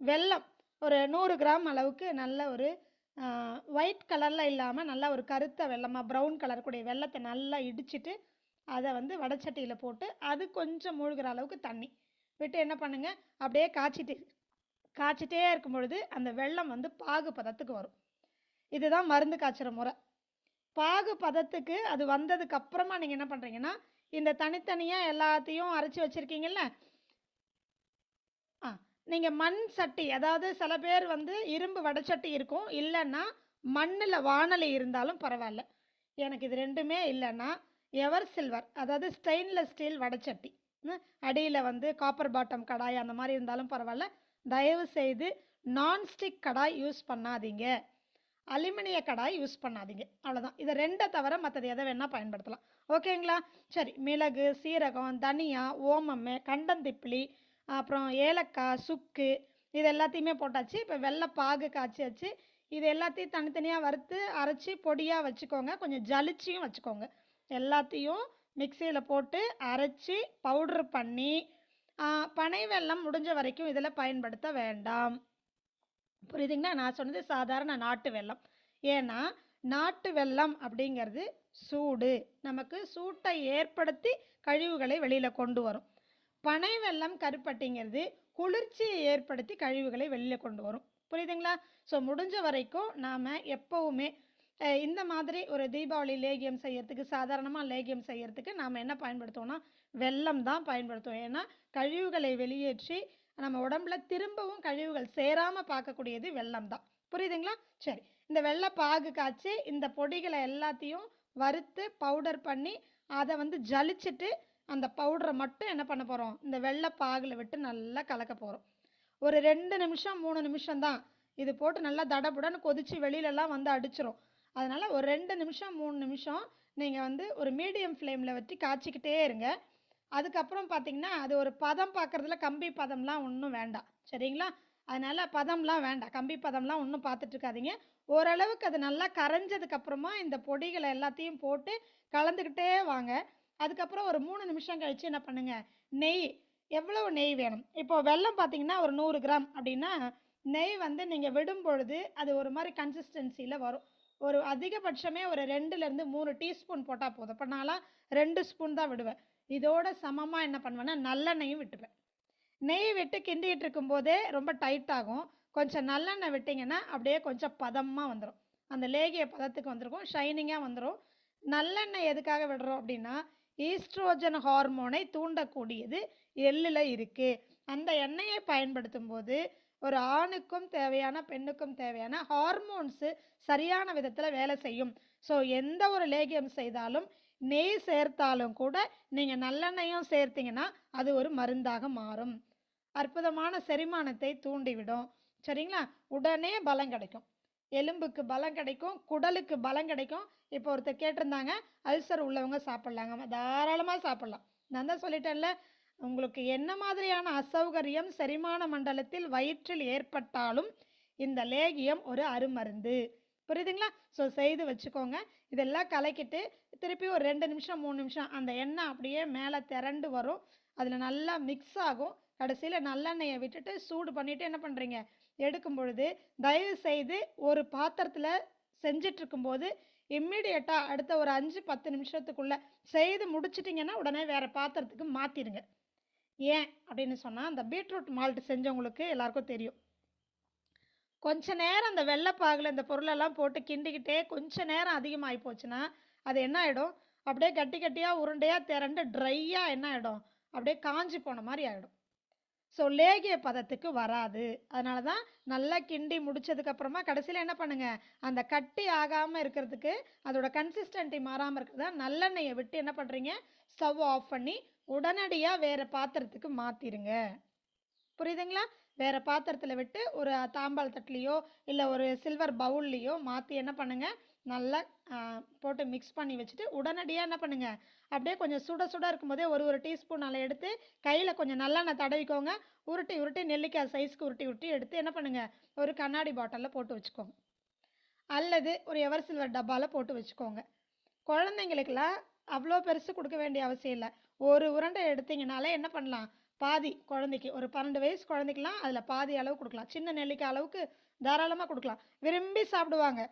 வெல்லம் ஒரு 100 கிராம் அளவுக்கு நல்ல ஒரு ஒயிட் கலரில் இல்லாமல் நல்லா ஒரு கருத்த வெல்லமாக ப்ரௌன் கலர் கூடிய வெல்லத்தை நல்லா இடிச்சிட்டு அதை வந்து வடைச்சட்டியில் போட்டு அது கொஞ்சம் மூழ்கிற அளவுக்கு தண்ணி விட்டு என்ன பண்ணுங்கள், அப்படியே காய்ச்சிட்டே இருக்கும் பொழுது அந்த வெல்லம் வந்து பாகு பதத்துக்கு வரும். இதுதான் மருந்து காய்ச்சுற முறை. பாகு பதத்துக்கு அது வந்ததுக்கு அப்புறமா நீங்கள் என்ன பண்ணுறீங்கன்னா, இந்த தனித்தனியாக எல்லாத்தையும் அரைச்சி வச்சுருக்கீங்கல்ல, நீங்கள் மண் சட்டி, அதாவது சில பேர் வந்து இரும்பு வடைச்சட்டி இருக்கும், இல்லைன்னா மண்ணில் வாணலி இருந்தாலும் பரவாயில்ல. எனக்கு இது ரெண்டுமே இல்லைன்னா எவர் சில்வர், அதாவது ஸ்டெயின்லெஸ் ஸ்டீல் வடைச்சட்டி, அடியில் வந்து காப்பர் பாட்டம் கடாய் அந்த மாதிரி இருந்தாலும் பரவாயில்ல. தயவு செய்து நான்ஸ்டிக் கடாய் யூஸ் பண்ணாதீங்க, அலுமினிய கடாய் யூஸ் பண்ணாதீங்க. அவ்வளோதான். இதை 2 தவிர மற்றது எதை வேணால் பயன்படுத்தலாம். ஓகேங்களா. சரி. மிளகு, சீரகம், தனியா, ஓமம், கண்டந்திப்பிலி, அப்புறம் ஏலக்காய், சுக்கு, இது எல்லாத்தையுமே போட்டாச்சு. இப்போ வெள்ளை பாகு காய்ச்சியாச்சு. இது எல்லாத்தையும் தனித்தனியாக வறுத்து அரைச்சி பொடியாக வச்சுக்கோங்க, கொஞ்சம் ஜலிச்சியும் வச்சுக்கோங்க. எல்லாத்தையும் மிக்சியில் போட்டு அரைச்சி பவுட்ரு பண்ணி பனை வெல்லம் முடிஞ்ச வரைக்கும் இதில் பயன்படுத்த வேண்டாம். புரியுதுங்களா. நான் சொன்னது சாதாரண நாட்டு வெல்லம். ஏன்னா நாட்டு வெல்லம் அப்படிங்கிறது சூடு, நமக்கு சூட்டை ஏற்படுத்தி கழிவுகளை வெளியில் கொண்டு வரும். பனை வெல்லம் கருப்பட்டிங்கிறது குளிர்ச்சியை ஏற்படுத்தி கழிவுகளை வெளியில் கொண்டு வரும். புரியுதுங்களா. ஸோ முடிஞ்ச வரைக்கும் நாம் எப்போவுமே இந்த மாதிரி ஒரு தீபாவளி லேகியம் செய்யறதுக்கு, சாதாரணமாக லேகியம் செய்யறதுக்கு நாம் என்ன பயன்படுத்துவோம்னா வெல்லம் தான் பயன்படுத்துவோம். ஏன்னா கழிவுகளை வெளியேற்றி நம்ம உடம்புல திரும்பவும் கழிவுகள் சேராமல் பார்க்கக்கூடியது வெல்லம் தான். புரியுதுங்களா. சரி. இந்த வெள்ளை பாகு காய்ச்சி இந்த பொடிகளை எல்லாத்தையும் வறுத்து பவுடர் பண்ணி அதை வந்து ஜலிச்சுட்டு அந்த பவுடரை மட்டும் என்ன பண்ண போகிறோம், இந்த வெள்ளை பாகில் விட்டு நல்லா கலக்க போகிறோம். ஒரு 2 நிமிஷம் 3 நிமிஷம் தான் இது போட்டு நல்லா தடபுடன்னு கொதித்து வெளியிலலாம் வந்து அடிச்சிரும். அதனால் ஒரு 2 நிமிஷம் 3 நிமிஷம் நீங்கள் வந்து ஒரு மீடியம் ஃப்ளேமில் வச்சு காய்ச்சிக்கிட்டே இருங்க. அதுக்கப்புறம் பார்த்தீங்கன்னா அது ஒரு பதம் பார்க்குறதுல கம்பி பதம்லாம் ஒன்றும் வேண்டாம். சரிங்களா. அதனால் பதம்லாம் வேண்டாம், கம்பி பதம்லாம் ஒன்றும் பார்த்துட்டு இருக்காதீங்க. ஓரளவுக்கு அது நல்லா கரைஞ்சதுக்கப்புறமா இந்த பொடிகளை எல்லாத்தையும் போட்டு கலந்துக்கிட்டே வாங்க. அதுக்கப்புறம் ஒரு 3 நிமிஷம் கழித்து என்ன பண்ணுங்கள், நெய், எவ்வளவு நெய் வேணும், இப்போ வெல்லம் பார்த்தீங்கன்னா ஒரு 100 கிராம் அப்படின்னா நெய் வந்து நீங்கள் விடும் பொழுது அது ஒரு மாதிரி கன்சிஸ்டன்சியில் வரும். ஒரு அதிகபட்சமே ஒரு 2லேருந்து 3 டீஸ்பூன் போட்டால் போதும். இப்போ நான்லாம் 2 ஸ்பூன் தான் விடுவேன். இதோட சமமாக என்ன பண்ணுவேன்னா நல்லெண்ணெயும் விட்டுருவேன். நெய் விட்டு கிண்டிகிட்டு இருக்கும்போதே ரொம்ப டைட் ஆகும், கொஞ்சம் நல்லெண்ணெய் விட்டிங்கன்னா அப்படியே கொஞ்சம் பதமாக வந்துடும், அந்த லேகிய பதத்துக்கு வந்துருக்கும், ஷைனிங்காக வந்துடும். நல்லெண்ணெய் எதுக்காக விடுறோம் அப்படின்னா, ஈஸ்ட்ரோஜன் ஹார்மோனை தூண்டக்கூடியது எள்ளில் இருக்கு. அந்த எண்ணெயை பயன்படுத்தும் போது ஒரு ஆணுக்கும் தேவையான பெண்ணுக்கும் தேவையான ஹார்மோன்ஸு சரியான விதத்தில் வேலை செய்யும். ஸோ எந்த ஒரு லேகியம் செய்தாலும் நெய் சேர்த்தாலும் கூட நீங்கள் நல்லெண்ணெயும் சேர்த்தீங்கன்னா அது ஒரு மருந்தாக மாறும். அற்புதமான செரிமானத்தை தூண்டிவிடும். சரிங்களா? உடனே பலம் கிடைக்கும், எலும்புக்கு பலம் கிடைக்கும், குடலுக்கு பலம் கிடைக்கும். இப்போ ஒருத்தர் கேட்டிருந்தாங்க, அல்சர் உள்ளவங்க சாப்பிட்லாங்க. தாராளமாக சாப்பிட்லாம். நான் தான் சொல்லிட்டேன்ல, உங்களுக்கு என்ன மாதிரியான அசௌகரியம் செரிமான மண்டலத்தில் வயிற்றில் ஏற்பட்டாலும் இந்த லேகியம் ஒரு அருமருந்து. புரியுதுங்களா? ஸோ செய்து வச்சுக்கோங்க. இதெல்லாம் கலக்கிட்டு திருப்பி ஒரு 2 நிமிஷம் 3 நிமிஷம் அந்த எண்ணெய் அப்படியே மேலே திரண்டு வரும், அதில் நல்லா மிக்ஸ் ஆகும். கடைசியில் நல்லெண்ணெயை விட்டுட்டு சூடு பண்ணிவிட்டு என்ன பண்ணுறீங்க, எடுக்கும் பொழுது தயவு செய்து ஒரு பாத்திரத்தில் செஞ்சிட்ருக்கும்போது இம்மிடியட்டாக அடுத்த ஒரு 5-10 நிமிஷத்துக்குள்ளே செய்து முடிச்சிட்டிங்கன்னா உடனே வேறு பாத்திரத்துக்கு மாற்றிடுங்க. ஏன் அப்படின்னு சொன்னால், அந்த பீட்ரூட் மால்ட் செஞ்சவங்களுக்கு எல்லாருக்கும் தெரியும், கொஞ்ச நேரம் அந்த வெள்ளைப்பாகில் இந்த பொருளெல்லாம் போட்டு கிண்டிக்கிட்டே கொஞ்ச நேரம் அதிகமாகி போச்சுன்னா அது என்ன ஆகிடும், அப்படியே கட்டி கட்டியாக உருண்டையாக திரண்டு ட்ரையாக என்ன ஆகிடும், அப்படியே காஞ்சி போன மாதிரி ஆகிடும். ஸோ லேகிய பதத்துக்கு வராது. அதனால தான் நல்லா கிண்டி முடிச்சதுக்கப்புறமா கடைசியில் என்ன பண்ணுங்கள், அந்த கட்டி ஆகாமல் இருக்கிறதுக்கு, அதோட கன்சிஸ்டன்சி மாறாமல் இருக்கிறதா நல்லெண்ணெயை விட்டு என்ன பண்ணுறீங்க, ஸ்டவ் ஆஃப் பண்ணி உடனடியாக வேறு பாத்திரத்துக்கு மாற்றிடுங்க. புரியுதுங்களா? வேறு பாத்திரத்தில் விட்டு ஒரு தாம்பால் தட்டுலேயோ இல்லை ஒரு சில்வர் பவுல்லையோ மாற்றி என்ன பண்ணுங்கள், நல்லா போட்டு மிக்ஸ் பண்ணி வச்சுட்டு உடனடியாக என்ன பண்ணுங்கள், அப்படியே கொஞ்சம் சுட சுட இருக்கும்போதே ஒரு டீஸ்பூன் அதில் எடுத்து கையில் கொஞ்சம் நல்லெண்ணெய் தடவிக்கோங்க. உருட்டி உருட்டி நெல்லிக்காய் சைஸ்க்கு உருட்டி உருட்டி எடுத்து என்ன பண்ணுங்கள், ஒரு கண்ணாடி பாட்டிலில் போட்டு வச்சுக்கோங்க, அல்லது ஒரு எவர் சில்வர் டப்பாவில் போட்டு வச்சுக்கோங்க. குழந்தைங்களுக்கெல்லாம் அவ்வளோ பெருசு கொடுக்க வேண்டிய அவசியம் இல்லை. ஒரு உருண்டை எடுத்திங்கனாலே என்ன பண்ணலாம், பாதி குழந்தைக்கு, ஒரு 12 வயசு குழந்தைக்கெலாம் அதில் பாதி அளவு கொடுக்கலாம். சின்ன நெல்லிக்காய் அளவுக்கு தாராளமாக கொடுக்கலாம், விரும்பி சாப்பிடுவாங்க.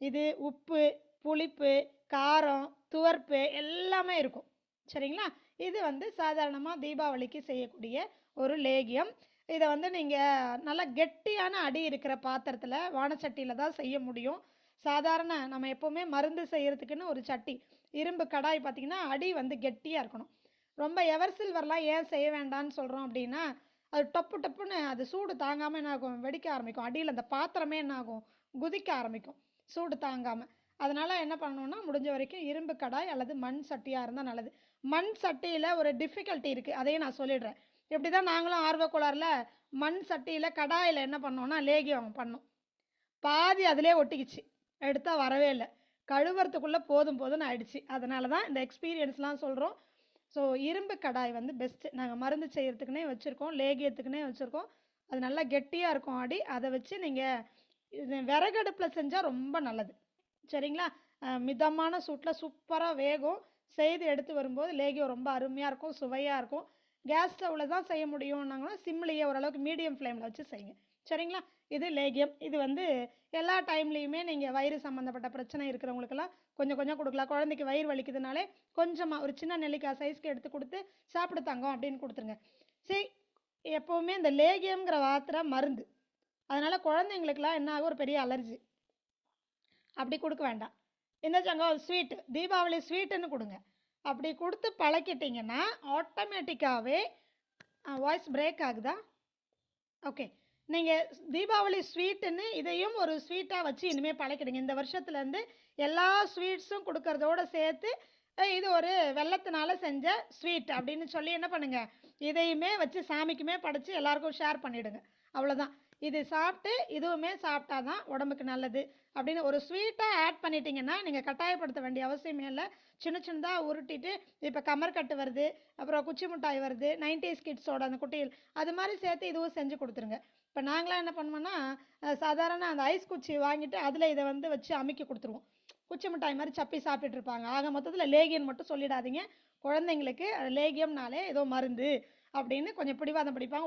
இது உப்பு, புளிப்பு, காரம், துவர்ப்பு எல்லாமே இருக்கும். சரிங்களா? இது வந்து சாதாரணமாக தீபாவளிக்கு செய்யக்கூடிய ஒரு லேகியம். இதை வந்து நீங்கள் நல்லா கெட்டியான அடி இருக்கிற பாத்திரத்தில் வானச்சட்டியில் தான் செய்ய முடியும். சாதாரண நம்ம எப்போவுமே மருந்து செய்கிறதுக்குன்னு ஒரு சட்டி, இரும்பு கடாய் பார்த்திங்கன்னா அடி வந்து கெட்டியாக இருக்கணும். ரொம்ப எவர் சில்வர்லாம் ஏன் செய்ய வேண்டாம்னு சொல்கிறோம் அப்படின்னா, அது டப்பு டப்புன்னு அது சூடு தாங்காமல் என்ன ஆகும், வெடிக்க ஆரம்பிக்கும். அடியில் அந்த பாத்திரமே என்ன ஆகும், குதிக்க ஆரம்பிக்கும் சூடு தாங்காமல். அதனால் என்ன பண்ணணுன்னா, முடிஞ்ச வரைக்கும் இரும்பு கடாய் அல்லது மண் சட்டியாக இருந்தால் நல்லது. மண் சட்டியில் ஒரு டிஃபிகல்ட்டி இருக்குது, அதையும் நான் சொல்லிடுறேன். இப்படி தான் நாங்களும் ஆர்வக்கோளாறில் மண் சட்டியில் கடாயில் என்ன பண்ணோன்னா லேகியம் பண்ணோம், பாதி அதிலே ஒட்டிக்கிச்சு, எடுத்தால் வரவே இல்லை, கழுவுறதுக்குள்ளே போதும் போதும்னு ஆயிடுச்சு. அதனால தான் இந்த எக்ஸ்பீரியன்ஸ்லாம் சொல்கிறோம். ஸோ இரும்பு கடாய் வந்து பெஸ்ட்டு. நாங்கள் மருந்து செய்கிறதுக்குனே வச்சுருக்கோம், லேகியத்துக்குனே வச்சுருக்கோம். அது நல்லா கெட்டியாக இருக்கும் அடி. அதை வச்சு நீங்கள் விறகடுப்பில் செஞ்சால் ரொம்ப நல்லது. சரிங்களா? மிதமான சூட்டில் சூப்பராக வேகும். செய்து எடுத்து வரும்போது லேகியம் ரொம்ப அருமையாக இருக்கும், சுவையாக இருக்கும். கேஸ் ஸ்டவ்வில் தான் செய்ய முடியும்னாங்கன்னா சிம்லேயே ஓரளவுக்கு மீடியம் ஃப்ளேமில் வச்சு செய்யுங்க. சரிங்களா? இது லேகியம். இது வந்து எல்லா டைம்லேயுமே நீங்கள் வயிறு சம்மந்தப்பட்ட பிரச்சனை இருக்கிறவங்களுக்கெல்லாம் கொஞ்சம் கொஞ்சம் கொடுக்கலாம். குழந்தைக்கு வயிறு வலிக்குதுனாலே கொஞ்சமாக ஒரு சின்ன நெல்லிக்காய் சைஸ்க்கு எடுத்து கொடுத்து சாப்பிடு தங்கம் அப்படின்னு கொடுத்துருங்க. சரி, எப்போவுமே இந்த லேகியம்ங்கிற வார்த்தை மருந்து, அதனால் குழந்தைங்களுக்கெல்லாம் என்ன ஆகும், ஒரு பெரிய அலர்ஜி, அப்படி கொடுக்க வேண்டாம். இந்த சங்கம் ஸ்வீட்டு, தீபாவளி ஸ்வீட்டுன்னு கொடுங்க. அப்படி கொடுத்து பழக்கிட்டிங்கன்னா ஆட்டோமேட்டிக்காகவே வாய்ஸ் பிரேக் ஆகுதா? ஓகே, நீங்கள் தீபாவளி ஸ்வீட்டுன்னு இதையும் ஒரு ஸ்வீட்டாக வச்சு இனிமேல் பழக்கிடுங்க. இந்த வருஷத்துலேருந்து எல்லா ஸ்வீட்ஸும் கொடுக்கறதோடு சேர்த்து இது ஒரு வெள்ளத்தினால செஞ்ச ஸ்வீட் அப்படின்னு சொல்லி என்ன பண்ணுங்கள், இதையுமே வச்சு சாமிக்குமே படைச்சி எல்லாருக்கும் ஷேர் பண்ணிவிடுங்க. அவ்வளோதான். இது சாப்பிட்டு இதுவுமே சாப்பிட்டா தான் உடம்புக்கு நல்லது அப்படின்னு ஒரு ஸ்வீட்டாக ஆட் பண்ணிட்டீங்கன்னா நீங்கள் கட்டாயப்படுத்த வேண்டிய அவசியமே இல்லை. சின்ன சின்னதாக உருட்டிட்டு, இப்போ கமர்கட்டு வருது, அப்புறம் குச்சி மிட்டாய் வருது, 90s கிட்ஸோட அந்த குட்டியில், அது மாதிரி சேர்த்து இதுவும் செஞ்சு கொடுத்துருங்க. இப்போ நாங்களாம் என்ன பண்ணுவோன்னா, சாதாரண அந்த ஐஸ் குச்சி வாங்கிட்டு அதில் இதை வந்து வச்சு அமுக்கி கொடுத்துருவோம். குச்சி மிட்டாய் மாதிரி சப்பி சாப்பிட்டுட்டு இருப்பாங்க. ஆக மொத்தத்தில் லேகியம் மட்டும் சொல்லிடாதீங்க. குழந்தைங்களுக்கு அது லேகியம்னாலே ஏதோ மருந்து அப்படின்னு கொஞ்சம் பிடிவாதம் பிடிப்பாங்க,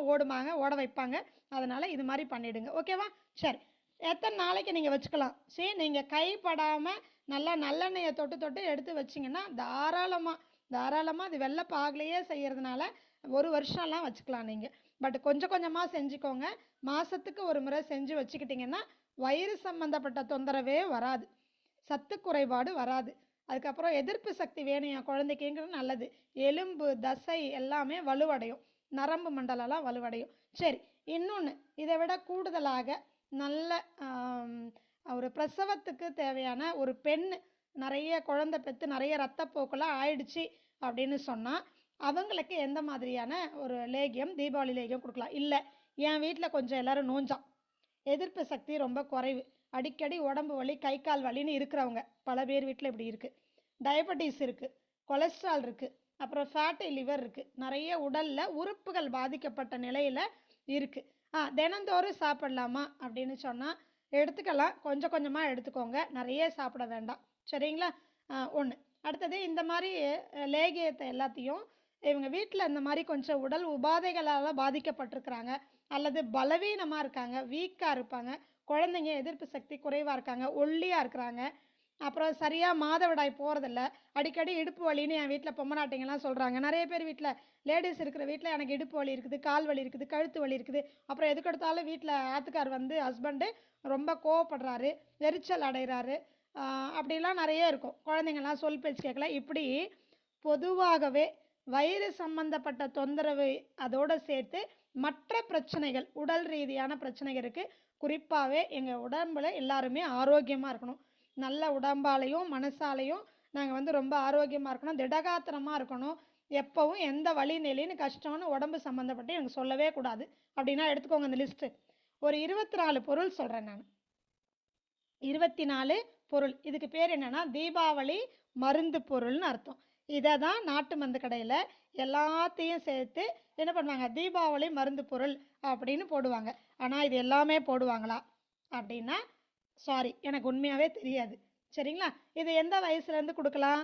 ஓட வைப்பாங்க. அதனால் இது மாதிரி பண்ணிவிடுங்க. ஓகேவா? சரி, எத்தனை நாளைக்கு நீங்கள் வச்சுக்கலாம்? சரி, நீங்கள் கைப்படாமல் நல்லா நல்லெண்ணெயை தொட்டு தொட்டு எடுத்து வச்சிங்கன்னா தாராளமாக அது வெள்ளை பாகுலையே செய்கிறதுனால 1 வருஷம்லாம் வச்சுக்கலாம் நீங்கள். பட் கொஞ்சம் கொஞ்சமாக செஞ்சுக்கோங்க. மாதத்துக்கு ஒரு முறை செஞ்சு வச்சுக்கிட்டிங்கன்னா வயிறு சம்மந்தப்பட்ட தொந்தரவே வராது, சத்து குறைபாடு வராது. அதுக்கப்புறம் எதிர்ப்பு சக்தி வேணும் என் குழந்தைக்குங்கிறது நல்லது. எலும்பு தசை எல்லாமே வலுவடையும், நரம்பு மண்டலம்லாம் வலுவடையும். சரி, இன்னொன்று இதை விட கூடுதலாக நல்ல ஒரு பிரசவத்துக்கு தேவையான ஒரு பெண் நிறைய குழந்தை பெற்று நிறைய ரத்தப்போக்கெல்லாம் ஆயிடுச்சு அப்படின்னு சொன்னால் அவங்களுக்கு எந்த மாதிரியான ஒரு லேகியம், தீபாவளி லேகியம் கொடுக்கலாம்? இல்லை, என் வீட்டில் கொஞ்சம் எல்லோரும் நோஞ்சான், எதிர்ப்பு சக்தி ரொம்ப குறைவு, அடிக்கடி உடம்பு வலி கை கால் வலின்னு இருக்கிறவங்க பல பேர் வீட்டில் இப்படி இருக்குது, டயபெட்டிஸ் இருக்குது, கொலஸ்ட்ரால் இருக்குது, அப்புறம் ஃபேட்டி லிவர் இருக்குது, நிறைய உடலில் உறுப்புகள் பாதிக்கப்பட்ட நிலையில் இருக்குது. தினந்தோறும் சாப்பிடலாமா அப்படின்னு சொன்னால் எடுத்துக்கலாம், கொஞ்சம் கொஞ்சமாக எடுத்துக்கோங்க, நிறைய சாப்பிட வேண்டாம். சரிங்களா? ஒன்று. அடுத்தது இந்த மாதிரி லேகியத்தை எல்லாத்தையும் இவங்க வீட்டில் இந்த மாதிரி கொஞ்சம் உடல் உபாதைகளால் பாதிக்கப்பட்டிருக்கிறாங்க, அல்லது பலவீனமாக இருக்காங்க, வீக்காக இருப்பாங்க, குழந்தைங்க எதிர்ப்பு சக்தி குறைவாக இருக்காங்க, ஒல்லியாக இருக்கிறாங்க, அப்புறம் சரியாக மாதவிடாய் போகிறதில்ல, அடிக்கடி இடுப்பு வலின்னு என் வீட்டில் பொம்மநாட்டிங்கெல்லாம் சொல்கிறாங்க. நிறைய பேர் வீட்டில் லேடிஸ் இருக்கிற வீட்டில் எனக்கு இடுப்பு வலி இருக்குது, கால் வலி இருக்குது, கழுத்து வலி இருக்குது, அப்புறம் எதுக்கெடுத்தாலும் வீட்டில் ஆத்துக்கார் வந்து ஹஸ்பண்டு ரொம்ப கோவப்படுறாரு, எரிச்சல் அடைகிறாரு, அப்படிலாம் நிறைய இருக்கும். குழந்தைங்கள்லாம் சொல் பேச்சு கேட்கல. இப்படி பொதுவாகவே வயிறு சம்பந்தப்பட்ட தொந்தரவு அதோடு சேர்த்து மற்ற பிரச்சனைகள், உடல் ரீதியான பிரச்சனைகள் இருக்குது. குறிப்பாகவே எங்கள் உடம்புல எல்லாருமே ஆரோக்கியமாக இருக்கணும், நல்ல உடம்பாலையும் மனசாலையும் நாங்கள் வந்து ரொம்ப ஆரோக்கியமாக இருக்கணும், திடகாத்திரமாக இருக்கணும், எப்போவும் எந்த வலி நிலைன்னு கஷ்டம்னு உடம்பு சம்மந்தப்பட்டு எனக்கு சொல்லவே கூடாது. அப்படின்னா எடுத்துக்கோங்க இந்த லிஸ்ட்டு. ஒரு 24 பொருள் சொல்கிறேன் நான். 24 பொருள். இதுக்கு பேர் என்னென்னா தீபாவளி மருந்து பொருள்னு அர்த்தம். இதை தான் நாட்டு மருந்து கடையில் எல்லாத்தையும் சேர்த்து என்ன பண்ணுவாங்க, தீபாவளி மருந்து பொருள் அப்படின்னு போடுவாங்க. ஆனால் இது எல்லாமே போடுவாங்களா அப்படின்னா சாரி, எனக்கு உண்மையாகவே தெரியாது. சரிங்களா? இது எந்த வயசுலேருந்து கொடுக்கலாம்?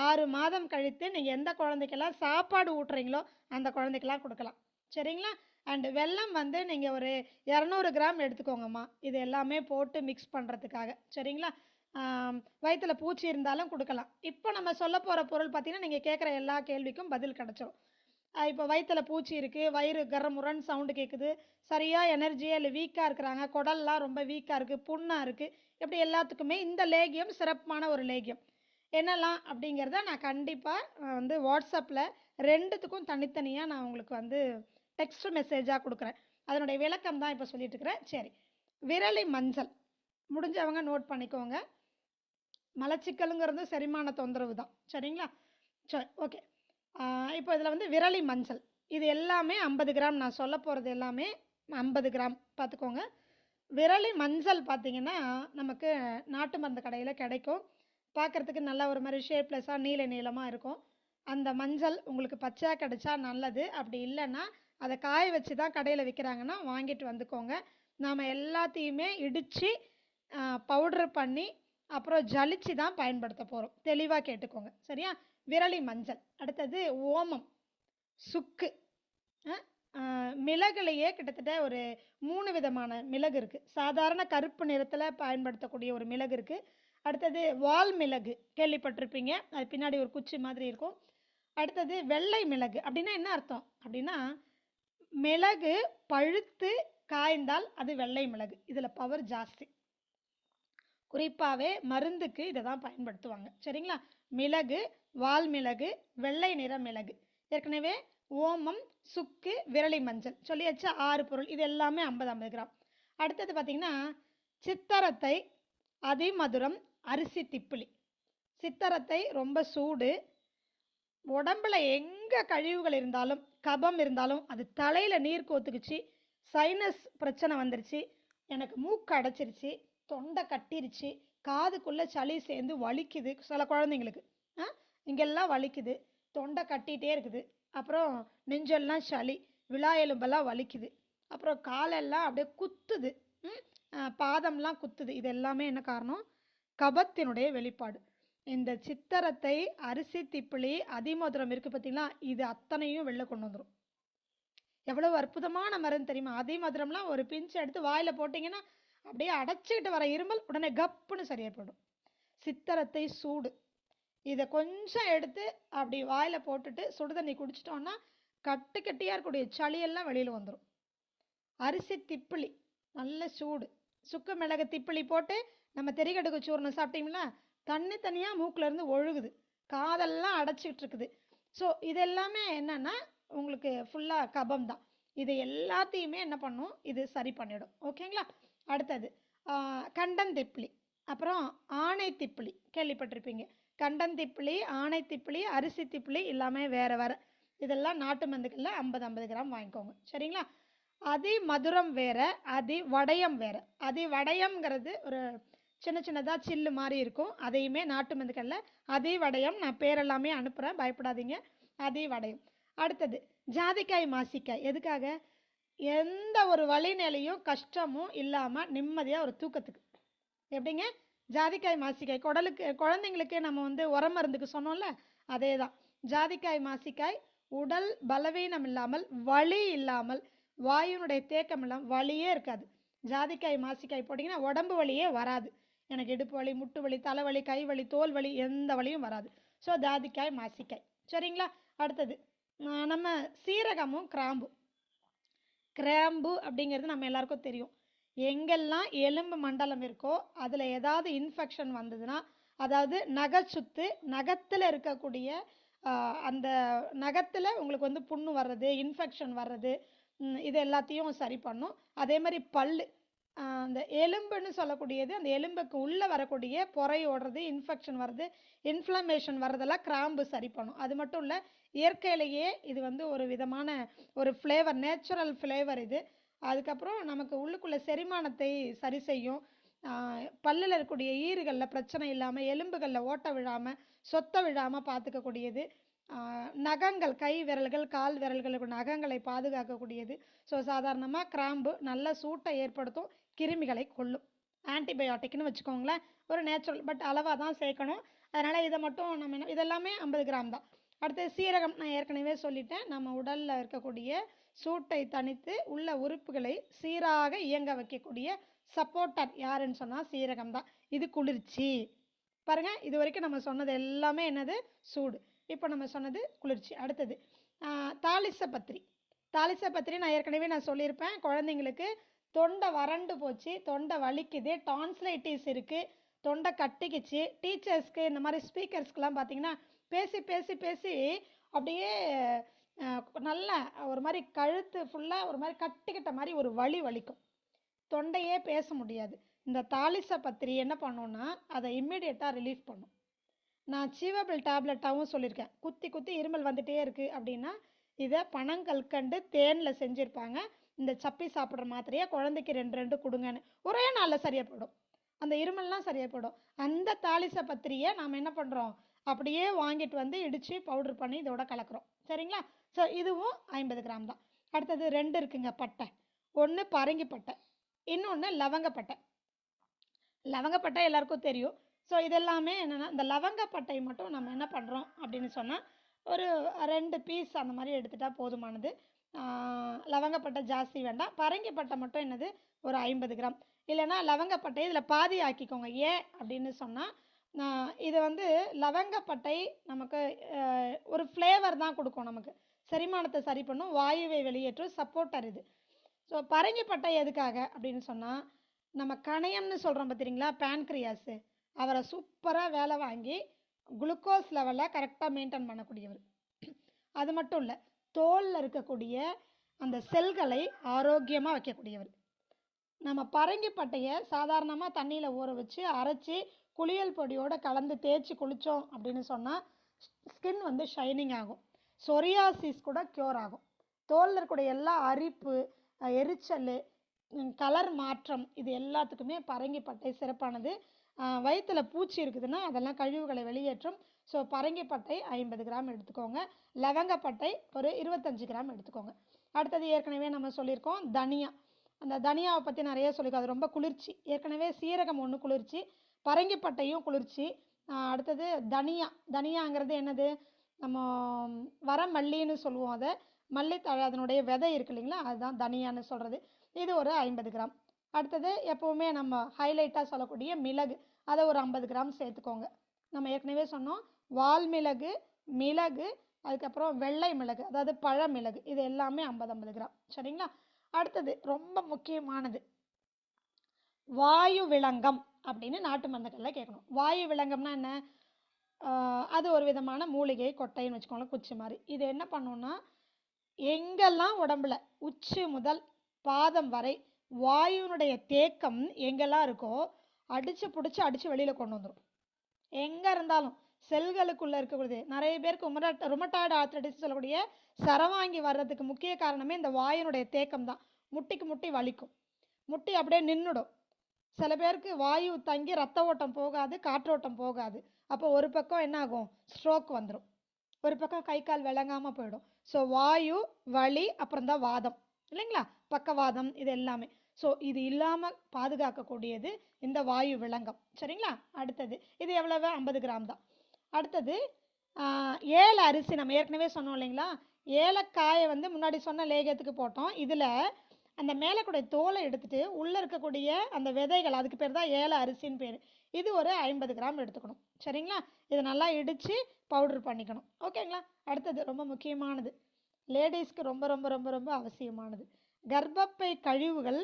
6 மாதம் கழித்து நீங்கள் எந்த குழந்தைக்கெல்லாம் சாப்பாடு ஊட்டுறீங்களோ அந்த குழந்தைக்கெல்லாம் கொடுக்கலாம். சரிங்களா? அண்டு வெல்லம் வந்து நீங்கள் ஒரு 200 கிராம் எடுத்துக்கோங்கம்மா, இது எல்லாமே போட்டு மிக்ஸ் பண்ணுறதுக்காக. சரிங்களா? வயிற்றில் பூச்சி இருந்தாலும் கொடுக்கலாம். இப்போ நம்ம சொல்ல போகிற பொருள் பார்த்திங்கன்னா நீங்கள் கேட்குற எல்லா கேள்விக்கும் பதில் கிடச்சிரும். இப்போ வயிற்றில் பூச்சி இருக்குது, வயிறு கரமுரன் சவுண்டு கேட்குது, சரியாக எனர்ஜியே இல்லை, வீக்காக இருக்கிறாங்க, குடல்லாம் ரொம்ப வீக்காக இருக்குது, புண்ணாக இருக்குது, இப்படி எல்லாத்துக்குமே இந்த லேகியம் சிறப்பான ஒரு லேகியம். என்னெல்லாம் அப்படிங்கிறத நான் கண்டிப்பாக வந்து வாட்ஸ்அப்பில் 2த்துக்கும் தனித்தனியாக நான் உங்களுக்கு வந்து டெக்ஸ்ட் மெசேஜாக கொடுக்குறேன். அதனுடைய விளக்கம் தான் இப்போ சொல்லிட்டு இருக்கிறேன். சரி, விரலி மஞ்சள் முடிஞ்சவங்க நோட் பண்ணிக்கோங்க. மலச்சிக்கலுங்கிறது செரிமான தொந்தரவு தான். சரிங்களா? சரி, ஓகே. இப்போ இதில் வந்து விரலி மஞ்சள் இது எல்லாமே 50 கிராம். நான் சொல்ல போகிறது எல்லாமே 50 கிராம் பார்த்துக்கோங்க. விரலி மஞ்சள் பார்த்திங்கன்னா நமக்கு நாட்டு மருந்து கடையில் கிடைக்கும். பார்க்குறதுக்கு நல்லா ஒரு மாதிரி ஷேப்லெஸ்ஸாக நீல நீளமாக இருக்கும். அந்த மஞ்சள் உங்களுக்கு பச்சையாக கிடைச்சா நல்லது, அப்படி இல்லைன்னா அதை காய வச்சு தான் கடையில் விற்கிறாங்கன்னா வாங்கிட்டு வந்துக்கோங்க. நாம் எல்லாத்தையுமே இடித்து பவுட்ரு பண்ணி அப்புறம் ஜலிச்சு தான் பயன்படுத்த போகிறோம். தெளிவாக கேட்டுக்கோங்க, சரியா? விரலி மஞ்சள். அடுத்தது ஓமம், சுக்கு, மிளகுலையே கிட்டத்தட்ட ஒரு 3 விதமான மிளகு இருக்குது. சாதாரண கருப்பு நிறத்தில் பயன்படுத்தக்கூடிய ஒரு மிளகு இருக்குது. அடுத்தது வால் மிளகு கேள்விப்பட்டிருப்பீங்க, அது பின்னாடி ஒரு குச்சி மாதிரி இருக்கும். அடுத்தது வெள்ளை மிளகு. அப்படின்னா என்ன அர்த்தம் அப்படின்னா மிளகு பழுத்து காய்ந்தால் அது வெள்ளை மிளகு. இதில் பவர் ஜாஸ்தி. குறிப்பாகவே மருந்துக்கு இதை தான் பயன்படுத்துவாங்க. சரிங்களா? மிளகு, வால் மிளகு, வெள்ளை நிற மிளகு. ஏற்கனவே ஓமம், சுக்கு, விரலி மஞ்சள் சொல்லியாச்சு. 6 பொருள். இது எல்லாமே 50 கிராம். அடுத்தது பார்த்திங்கன்னா சித்தரத்தை, அதிமதுரம், அரிசி திப்பிலி. சித்தரத்தை ரொம்ப சூடு, உடம்புல எங்கே கழிவுகள் இருந்தாலும் கபம் இருந்தாலும் அது தலையில் நீர் கோத்துக்குச்சு, சைனஸ் பிரச்சனை வந்துருச்சு, எனக்கு மூக்கு அடைச்சிருச்சு, தொண்டை கட்டிருச்சு, காதுக்குள்ளே சளி சேர்ந்து வலிக்குது, சில குழந்தைங்களுக்கு இங்கெல்லாம் வலிக்குது, தொண்டை கட்டிகிட்டே இருக்குது, அப்புறம் நெஞ்செல்லாம் சளி, விழா எலும்பெல்லாம் வலிக்குது, அப்புறம் காலெல்லாம் அப்படியே குத்துது, பாதம்லாம் குத்துது. இது எல்லாமே என்ன காரணம்? கபத்தினுடைய வெளிப்பாடு. இந்த சித்தரத்தை, அரிசி திப்பிலி, அதிமதுரம் இருக்குது பார்த்தீங்களா, இது அத்தனையும் வெளில கொண்டு வந்துடும். எவ்வளவு அற்புதமான மருந்து தெரியுமா? அதிமதுரம்லாம் ஒரு பிஞ்சு எடுத்து வாயில் போட்டிங்கன்னா அப்படியே அடைச்சிக்கிட்டு வர இருமல் உடனே கப்புன்னு சரியாக போயிடும். சித்தரத்தை சூடு, இதை கொஞ்சம் எடுத்து அப்படி வாயில் போட்டுட்டு சுடுதண்ணி குடிச்சிட்டோன்னா கட்டு கட்டியாக இருக்கக்கூடிய சளியெல்லாம் வெளியில் வந்துடும். அரிசி திப்பிலி நல்ல சூடு, சுக்கு மிளகு திப்பிலி போட்டு நம்ம தெறிகடுக்கு சூர்ணம் சாப்பிட்டீங்களா, தனியாக மூக்குலேருந்து ஒழுகுது, காதெல்லாம் அடைச்சிக்கிட்டு இருக்குது. ஸோ இது எல்லாமே என்னென்னா உங்களுக்கு ஃபுல்லாக கபம் தான். இது எல்லாத்தையுமே என்ன பண்ணும், இது சரி பண்ணிடும். ஓகேங்களா. அடுத்தது கண்டந்திப்பிலி, அப்புறம் ஆணை திப்பிலி கேள்விப்பட்டிருப்பீங்க. கண்டந்திப்பிலி, ஆணை திப்பிலி, அரிசி திப்பிலி எல்லாமே வேறு வேறு. இதெல்லாம் நாட்டு மருந்துகளில் 50 கிராம் வாங்கிக்கோங்க. சரிங்களா. அதி மதுரம் வேறு, அதி வடயம் வேறு. அதி வடயம்ங்கிறது ஒரு சின்னதாக சில்லு மாதிரி இருக்கும். அதையுமே நாட்டு மருந்துகளில் அதி வடயம், நான் பேரெல்லாமே அனுப்புகிறேன், பயப்படாதீங்க. அதி வடயம். அடுத்தது ஜாதிக்காய் மாசிக்காய். எதுக்காக? எந்த ஒரு வலி நிலையும் கஷ்டமும் இல்லாமல் நிம்மதியாக ஒரு தூக்கத்துக்கு. எப்படிங்க? ஜாதிக்காய் மாசிக்காய் குழந்தைங்களுக்கு நம்ம உரம் மருந்துக்கு சொன்னோம்ல, அதே தான். ஜாதிக்காய் மாசிக்காய் உடல் பலவீனம் இல்லாமல், வலி இல்லாமல், வாயுனுடைய தேக்கம் இல்லாமல், வலியே இருக்காது. ஜாதிக்காய் மாசிக்காய் போட்டிங்கன்னா உடம்பு வலியே வராது. எனக்கு இடுப்பு வலி, முட்டு வலி, தலைவலி, கை வலி, தோல் வலி, எந்த வலியும் வராது. ஸோ ஜாதிக்காய் மாசிக்காய். சரிங்களா. அடுத்தது நம்ம சீரகமும் கிராம்பு அப்படிங்கிறது நம்ம எல்லாருக்கும் தெரியும். எங்கெல்லாம் எலும்பு மண்டலம் இருக்கோ அதில் ஏதாவது இன்ஃபெக்ஷன் வந்ததுன்னா, அதாவது நகைச்சுத்து, நகத்தில் இருக்கக்கூடிய அந்த நகத்தில் உங்களுக்கு புண்ணு வர்றது, இன்ஃபெக்ஷன் வர்றது, இது எல்லாத்தையும் சரி பண்ணும். அதே மாதிரி பல்லு, அந்த எலும்புன்னு சொல்லக்கூடியது, அந்த எலும்புக்கு உள்ளே வரக்கூடிய பொறை ஓடுறது, இன்ஃபெக்ஷன் வர்றது, இன்ஃப்ளமேஷன் வர்றதெல்லாம் கிராம்பு சரி பண்ணும். அது மட்டும் இல்லை, இயற்கையிலேயே இது ஒரு விதமான ஒரு ஃப்ளேவர், நேச்சுரல் ஃப்ளேவர் இது. அதுக்கப்புறம் நமக்கு உள்ளுக்குள்ளே செரிமானத்தை சரி செய்யும். பல்லில் இருக்கக்கூடிய ஈறுகளில் பிரச்சனை இல்லாமல், எலும்புகளில் ஓட்ட விழாமல், சொத்த விழாமல் பார்த்துக்கக்கூடியது. நகங்கள், கை விரல்கள், கால் விரல்களுக்கு நகங்களை பாதுகாக்கக்கூடியது. ஸோ சாதாரணமாக கிராம்பு நல்ல சூட்டை ஏற்படுத்தும், கிருமிகளை கொல்லும். ஆன்டிபயோட்டிக்னு வச்சுக்கோங்களேன். ஒரு நேச்சுரல், பட் அளவாக தான் சேர்க்கணும். அதனால் இதை மட்டும் நம்ம இதெல்லாமே 50 கிராம் தான். அடுத்தது சீரகம், நான் ஏற்கனவே சொல்லிட்டேன். நம்ம உடலில் இருக்கக்கூடிய சூட்டை தணித்து உள்ள உறுப்புகளை சீராக இயங்க வைக்கக்கூடிய சப்போர்ட்டர் யாருன்னு சொன்னால் சீரகம் தான். இது குளிர்ச்சி. பாருங்கள், இது வரைக்கும் நம்ம சொன்னது எல்லாமே என்னது? சூடு. இப்போ நம்ம சொன்னது குளிர்ச்சி. அடுத்தது தாலிசப்பத்திரி. தாலிசப்பத்திரி நான் ஏற்கனவே சொல்லியிருப்பேன். குழந்தைங்களுக்கு தொண்டை வறண்டு போச்சு, தொண்டை வலிக்குது, டான்ஸ்லைட்டிஸ் இருக்குது, தொண்டை கட்டிக்கிச்சு. டீச்சர்ஸ்க்கு இந்த மாதிரி ஸ்பீக்கர்ஸ்க்கெலாம் பார்த்தீங்கன்னா பேசி பேசி பேசி அப்படியே நல்லா ஒரு மாதிரி கழுத்து ஃபுல்லாக ஒரு மாதிரி கட்டிக்கிட்ட மாதிரி ஒரு வலிக்கும், தொண்டையே பேச முடியாது. இந்த தாலிசப்பத்திரி என்ன பண்ணோன்னா அதை இம்மிடியேட்டாக ரிலீஃப் பண்ணும். நான் சீவபிள் டேப்லெட்டாகவும் சொல்லியிருக்கேன். குத்தி குத்தி இருமல் வந்துகிட்டே இருக்குது அப்படின்னா இதை பனங்கல்கண்டு தேனில் செஞ்சுருப்பாங்க. இந்த சப்பி சாப்பிட்ற மாத்திரையை குழந்தைக்கு 2 கொடுங்கன்னு, ஒரே நாளில் சரியாக போயிடும். அந்த இருமல்லாம் சரியாக போயிடும். அந்த தாலிசப்பத்திரியை நாம் என்ன பண்ணுறோம், அப்படியே வாங்கிட்டு இடித்து பவுடர் பண்ணி இதோட கலக்கிறோம். சரிங்களா. ஸோ இதுவும் 50 கிராம் தான். அடுத்தது 2 இருக்குங்க பட்டை. ஒன்று பரங்கிப்பட்டை, இன்னொன்று லவங்கப்பட்டை. லவங்கப்பட்டை எல்லாருக்கும் தெரியும். ஸோ இதெல்லாமே என்னென்னா, இந்த லவங்கப்பட்டை மட்டும் நம்ம என்ன பண்ணுறோம் அப்படின்னு சொன்னால் ஒரு 2 பீஸ் அந்த மாதிரி எடுத்துகிட்டா போதுமானது. லவங்கப்பட்டை ஜாஸ்தி வேண்டாம். பரங்கிப்பட்டை மட்டும் என்னது ஒரு 50 கிராம். இல்லைனா லவங்கப்பட்டை இதில் பாதி ஆக்கிக்கோங்க. ஏன் அப்படின்னு சொன்னால் இது லவங்கப்பட்டை நமக்கு ஒரு ஃப்ளேவர் தான் கொடுக்கும், நமக்கு செரிமானத்தை சரி பண்ணும், வாயுவை வெளியேற்றும், சப்போர்ட்டர் இது. ஸோ பரங்கிப்பட்டை எதுக்காக அப்படின்னு சொன்னால், நம்ம கணையம்னு சொல்கிறோம் பார்த்தீங்களா, பேன்க்ரியாஸு, அவரை சூப்பராக வேலை வாங்கி குளுக்கோஸ் லெவலை கரெக்டாக மெயின்டைன் பண்ணக்கூடியவர். அது மட்டும் இல்லை, தோலில் இருக்கக்கூடிய அந்த செல்களை ஆரோக்கியமாக வைக்கக்கூடியவர். நம்ம பரங்கிப்பட்டையை சாதாரணமாக தண்ணியில் ஊற வச்சு அரைச்சி குளியல் பொடியோடு கலந்து தேய்ச்சி குளித்தோம் அப்படின்னு சொன்னால் ஸ்கின் ஷைனிங் ஆகும். சொரியாசிஸ் கூட க்யூர் ஆகும். தோலில் இருக்கக்கூடிய எல்லா அரிப்பு, எரிச்சல், கலர் மாற்றம், இது எல்லாத்துக்குமே பரங்கிப்பட்டை சிறப்பானது. வயிற்றில் பூச்சி இருக்குதுன்னா அதெல்லாம் கழிவுகளை வெளியேற்றும். ஸோ பரங்கிப்பட்டை 50 கிராம் எடுத்துக்கோங்க. லவங்கப்பட்டை ஒரு 25 கிராம் எடுத்துக்கோங்க. அடுத்தது ஏற்கனவே நம்ம சொல்லியிருக்கோம் தனியா. அந்த தனியாவை பற்றி நிறைய சொல்லியிருக்கோம். அது ரொம்ப குளிர்ச்சி. ஏற்கனவே சீரகம் ஒன்று குளிர்ச்சி, பரங்கிப்பட்டையும் குளிர்ச்சி. அடுத்தது தனியாங்கிறது என்னது, நம்ம வரமல்லின்னு சொல்லுவோம். அதை மல்லித்தழை, அதனுடைய விதை இருக்கு இல்லைங்களா, அதுதான் தனியான்னு சொல்கிறது. இது ஒரு 50 கிராம். அடுத்தது எப்போவுமே நம்ம ஹைலைட்டாக சொல்லக்கூடிய மிளகு, அதை ஒரு 50 கிராம் சேர்த்துக்கோங்க. நம்ம ஏற்கனவே சொன்னோம் வால்மிளகு, மிளகு, அதுக்கப்புறம் வெள்ளை மிளகு, அதாவது பழமிளகு, இது எல்லாமே 50 கிராம். சரிங்களா. அடுத்தது ரொம்ப முக்கியமானது வாயு விலங்கம் அப்படின்னு நாட்டு மருந்துகளில் கேட்கணும். வாயு விலங்கம்னா என்ன? அது ஒரு விதமான மூலிகை கொட்டைன்னு வச்சுக்கோங்களேன், குச்சி மாதிரி. இது என்ன பண்ணுன்னா, எங்கெல்லாம் உடம்புல உச்சி முதல் பாதம் வரை வாயுனுடைய தேக்கம் எங்கெல்லாம் இருக்கோ அடித்து வெளியில் கொண்டு வந்துடும். எங்கே இருந்தாலும் செல்களுக்குள்ளே இருக்கக்கூடியது. நிறைய பேருக்கு ருமட்டாய்டு ஆர்த்ரைட்டிஸ் சொல்லக்கூடிய சரவாங்கி வர்றதுக்கு முக்கிய காரணமே இந்த வாயுனுடைய தேக்கம் தான். முட்டிக்கு முட்டி வலிக்கும், முட்டி அப்படியே நின்றுடும். சில பேருக்கு வாயு தங்கி ரத்த ஓட்டம் போகாது, காற்றோட்டம் போகாது. அப்போ ஒரு பக்கம் என்ன ஆகும்? ஸ்ட்ரோக் வந்துடும். ஒரு பக்கம் கை கால் விளங்காமல் போயிடும். ஸோ வாயு, வலி, அப்புறம் தான் வாதம் இல்லைங்களா, பக்கவாதம், இது எல்லாமே. ஸோ இது இல்லாமல் பாதுகாக்கக்கூடியது இந்த வாயு விலங்கம். சரிங்களா? அடுத்தது இது எவ்வளவு? 50 கிராம் தான். அடுத்தது ஏல அரிசி. நம்ம ஏற்கனவே சொன்னோம் இல்லைங்களா, ஏலக்காயை வந்து முன்னாடி சொன்ன லேகியத்துக்கு போட்டோம். இதில் அந்த மேலே கூடிய தோலை எடுத்துட்டு உள்ளே இருக்கக்கூடிய அந்த விதைகள், அதுக்கு பேர் தான் ஏல அரிசின்னு பேர். இது ஒரு 50 கிராம் எடுத்துக்கணும். சரிங்களா? இதை நல்லா இடித்து பவுட்ரு பண்ணிக்கணும். ஓகேங்களா? அடுத்தது ரொம்ப முக்கியமானது, லேடிஸ்க்கு ரொம்ப ரொம்ப ரொம்ப ரொம்ப அவசியமானது, கர்ப்பப்பை கழிவுகள்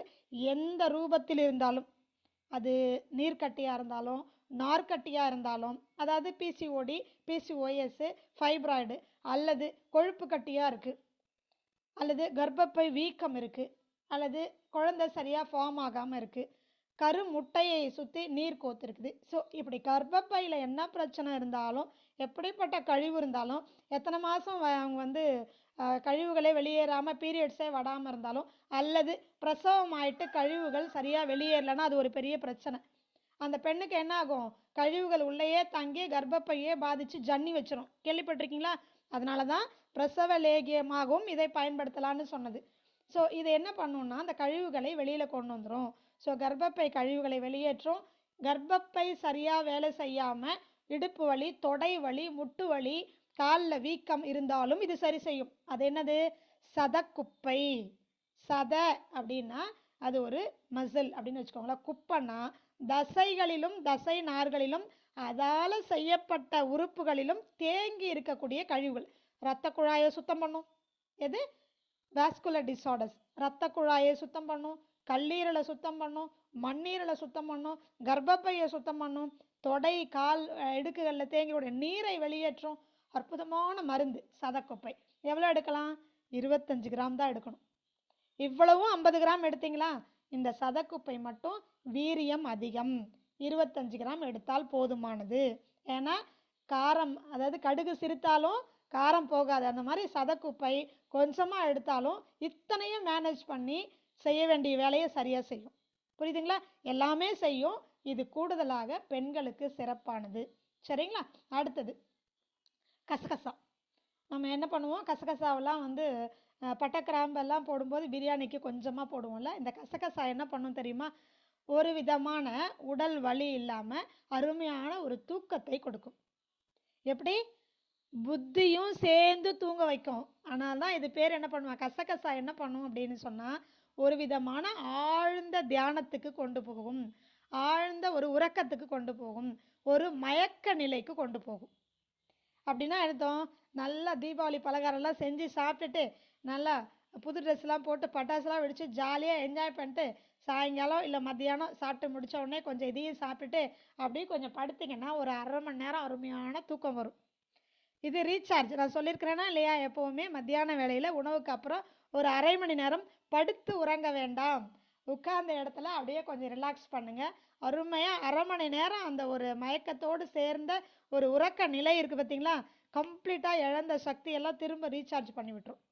எந்த ரூபத்தில் இருந்தாலும், அது நீர்க்கட்டியாக இருந்தாலும் நார்க்கட்டியாக இருந்தாலும், அதாவது பிசிஓடி, பிசிஓஎஸ், ஃபைப்ராய்டு, அல்லது கொழுப்பு கட்டியாக இருக்குது, அல்லது கர்ப்பப்பை வீக்கம் இருக்குது, அல்லது குழந்தை சரியாக ஃபார்ம் ஆகாமல் இருக்குது, கரு முட்டையை சுற்றி நீர் கோத்துருக்குது. ஸோ இப்படி கர்ப்பப்பையில் என்ன பிரச்சனை இருந்தாலும், எப்படிப்பட்ட கழிவு இருந்தாலும், எத்தனை மாதம் அவங்க வந்து கழிவுகளே வெளியேறாமல் பீரியட்ஸே வடாமல் இருந்தாலும், அல்லது பிரசவம் ஆகிட்டு கழிவுகள் சரியாக வெளியேறலைன்னா அது ஒரு பெரிய பிரச்சனை. அந்த பெண்ணுக்கு என்ன ஆகும்? கழிவுகள் உள்ளேயே தங்கி கர்ப்பப்பையே பாதித்து ஜன்னி வச்சிரும். கேள்விப்பட்டிருக்கீங்களா? அதனால தான் பிரசவ லேகியமாகவும் இதை பயன்படுத்தலான்னு சொன்னது. ஸோ இது என்ன பண்ணுன்னா, அந்த கழிவுகளை வெளியில் கொண்டு வந்துடும். ஸோ கர்ப்பப்பை கழிவுகளை வெளியேற்றும். கர்ப்பப்பை சரியாக வேலை செய்யாமல் இடுப்பு வலி, தொடை வலி, முட்டு வலி, காலில் வீக்கம் இருந்தாலும் இது சரி செய்யும். அது என்னது? சதக்குப்பை. சத அப்படின்னா அது ஒரு மசில் அப்படின்னு வச்சுக்கோங்களேன். குப்பைன்னா தசைகளிலும் தசை நார்களிலும் அதால் செய்யப்பட்ட உறுப்புகளிலும் தேங்கி இருக்கக்கூடிய கழிவுகள். இரத்த குழாயை சுத்தம் பண்ணும். எது? Vascular disorders. இரத்த குழாயை சுத்தம் பண்ணும், கல்லீரலை சுத்தம் பண்ணும், மண்ணீரலை சுத்தம் பண்ணும், கர்ப்பப்பையை சுத்தம் பண்ணும், தொடை கால் இடுக்குகளில் தேங்கிக்கூடிய நீரை வெளியேற்றும். அற்புதமான மருந்து சதக்குப்பை. எவ்வளோ எடுக்கலாம்? 25 கிராம் தான் எடுக்கணும். இவ்வளவும் 50 கிராம் எடுத்தீங்களா? இந்த சதக்குப்பை மட்டும் வீரியம் அதிகம், 25 கிராம் எடுத்தால் போதுமானது. ஏன்னா காரம், அதாவது கடுகு சிரித்தாலும் காரம் போகாது. அந்த மாதிரி சதக்குப்பை கொஞ்சமாக எடுத்தாலும் இத்தனையும் மேனேஜ் பண்ணி செய்ய வேண்டிய வேலையை சரியாக செய்யும். புரியுதுங்களா? எல்லாமே செய்யும். இது கூடுதலாக பெண்களுக்கு சிறப்பானது. சரிங்களா? அடுத்தது கசகசா. நம்ம என்ன பண்ணுவோம்? கசகசாவெல்லாம் வந்து பட்டை கிராம்பெல்லாம் போடும்போது பிரியாணிக்கு கொஞ்சமாக போடுவோம்ல. இந்த கசகசா என்ன பண்ணும் தெரியுமா? ஒரு விதமான உடல் வலி இல்லாமல் அருமையான ஒரு தூக்கத்தை கொடுக்கும். எப்படி? புத்தியும் சேர்ந்து தூங்க வைக்கும். ஆனால் தான் இது பேர் என்ன பண்ணுவான்? கசகசா என்ன பண்ணும் அப்படின்னு சொன்னால், ஒரு விதமான ஆழ்ந்த தியானத்துக்கு கொண்டு போகும், ஆழ்ந்த ஒரு உறக்கத்துக்கு கொண்டு போகும், ஒரு மயக்க நிலைக்கு கொண்டு போகும். அப்படின்னா அர்த்தம், நல்லா தீபாவளி பலகாரம்லாம் செஞ்சு சாப்பிட்டுட்டு நல்லா புது ட்ரெஸ்லாம் போட்டு பட்டாசுலாம் வெடித்து ஜாலியாக என்ஜாய் பண்ணிட்டு சாயங்காலம் இல்லை மத்தியானம் சாப்பிட்டு முடித்த உடனே கொஞ்சம் இதையும் சாப்பிட்டுட்டு அப்படியே கொஞ்சம் படுத்திங்கன்னா ஒரு 1/2 மணி நேரம் அருமையான தூக்கம் வரும். இது ரீசார்ஜ். நான் சொல்லியிருக்கிறேன்னா இல்லையா, எப்போவுமே மத்தியான வேளையில் உணவுக்கு அப்புறம் ஒரு 1/2 மணி நேரம் படுத்து உறங்க வேண்டாம், உட்கார்ந்த இடத்துல அப்படியே கொஞ்சம் ரிலாக்ஸ் பண்ணுங்கள். அருமையாக 1/2 மணி நேரம் அந்த ஒரு மயக்கத்தோடு சேர்ந்த ஒரு உறக்க நிலை இருக்குது பார்த்தீங்களா, கம்ப்ளீட்டாக இழந்த சக்தியெல்லாம் திரும்ப ரீசார்ஜ் பண்ணி விட்டுரும்.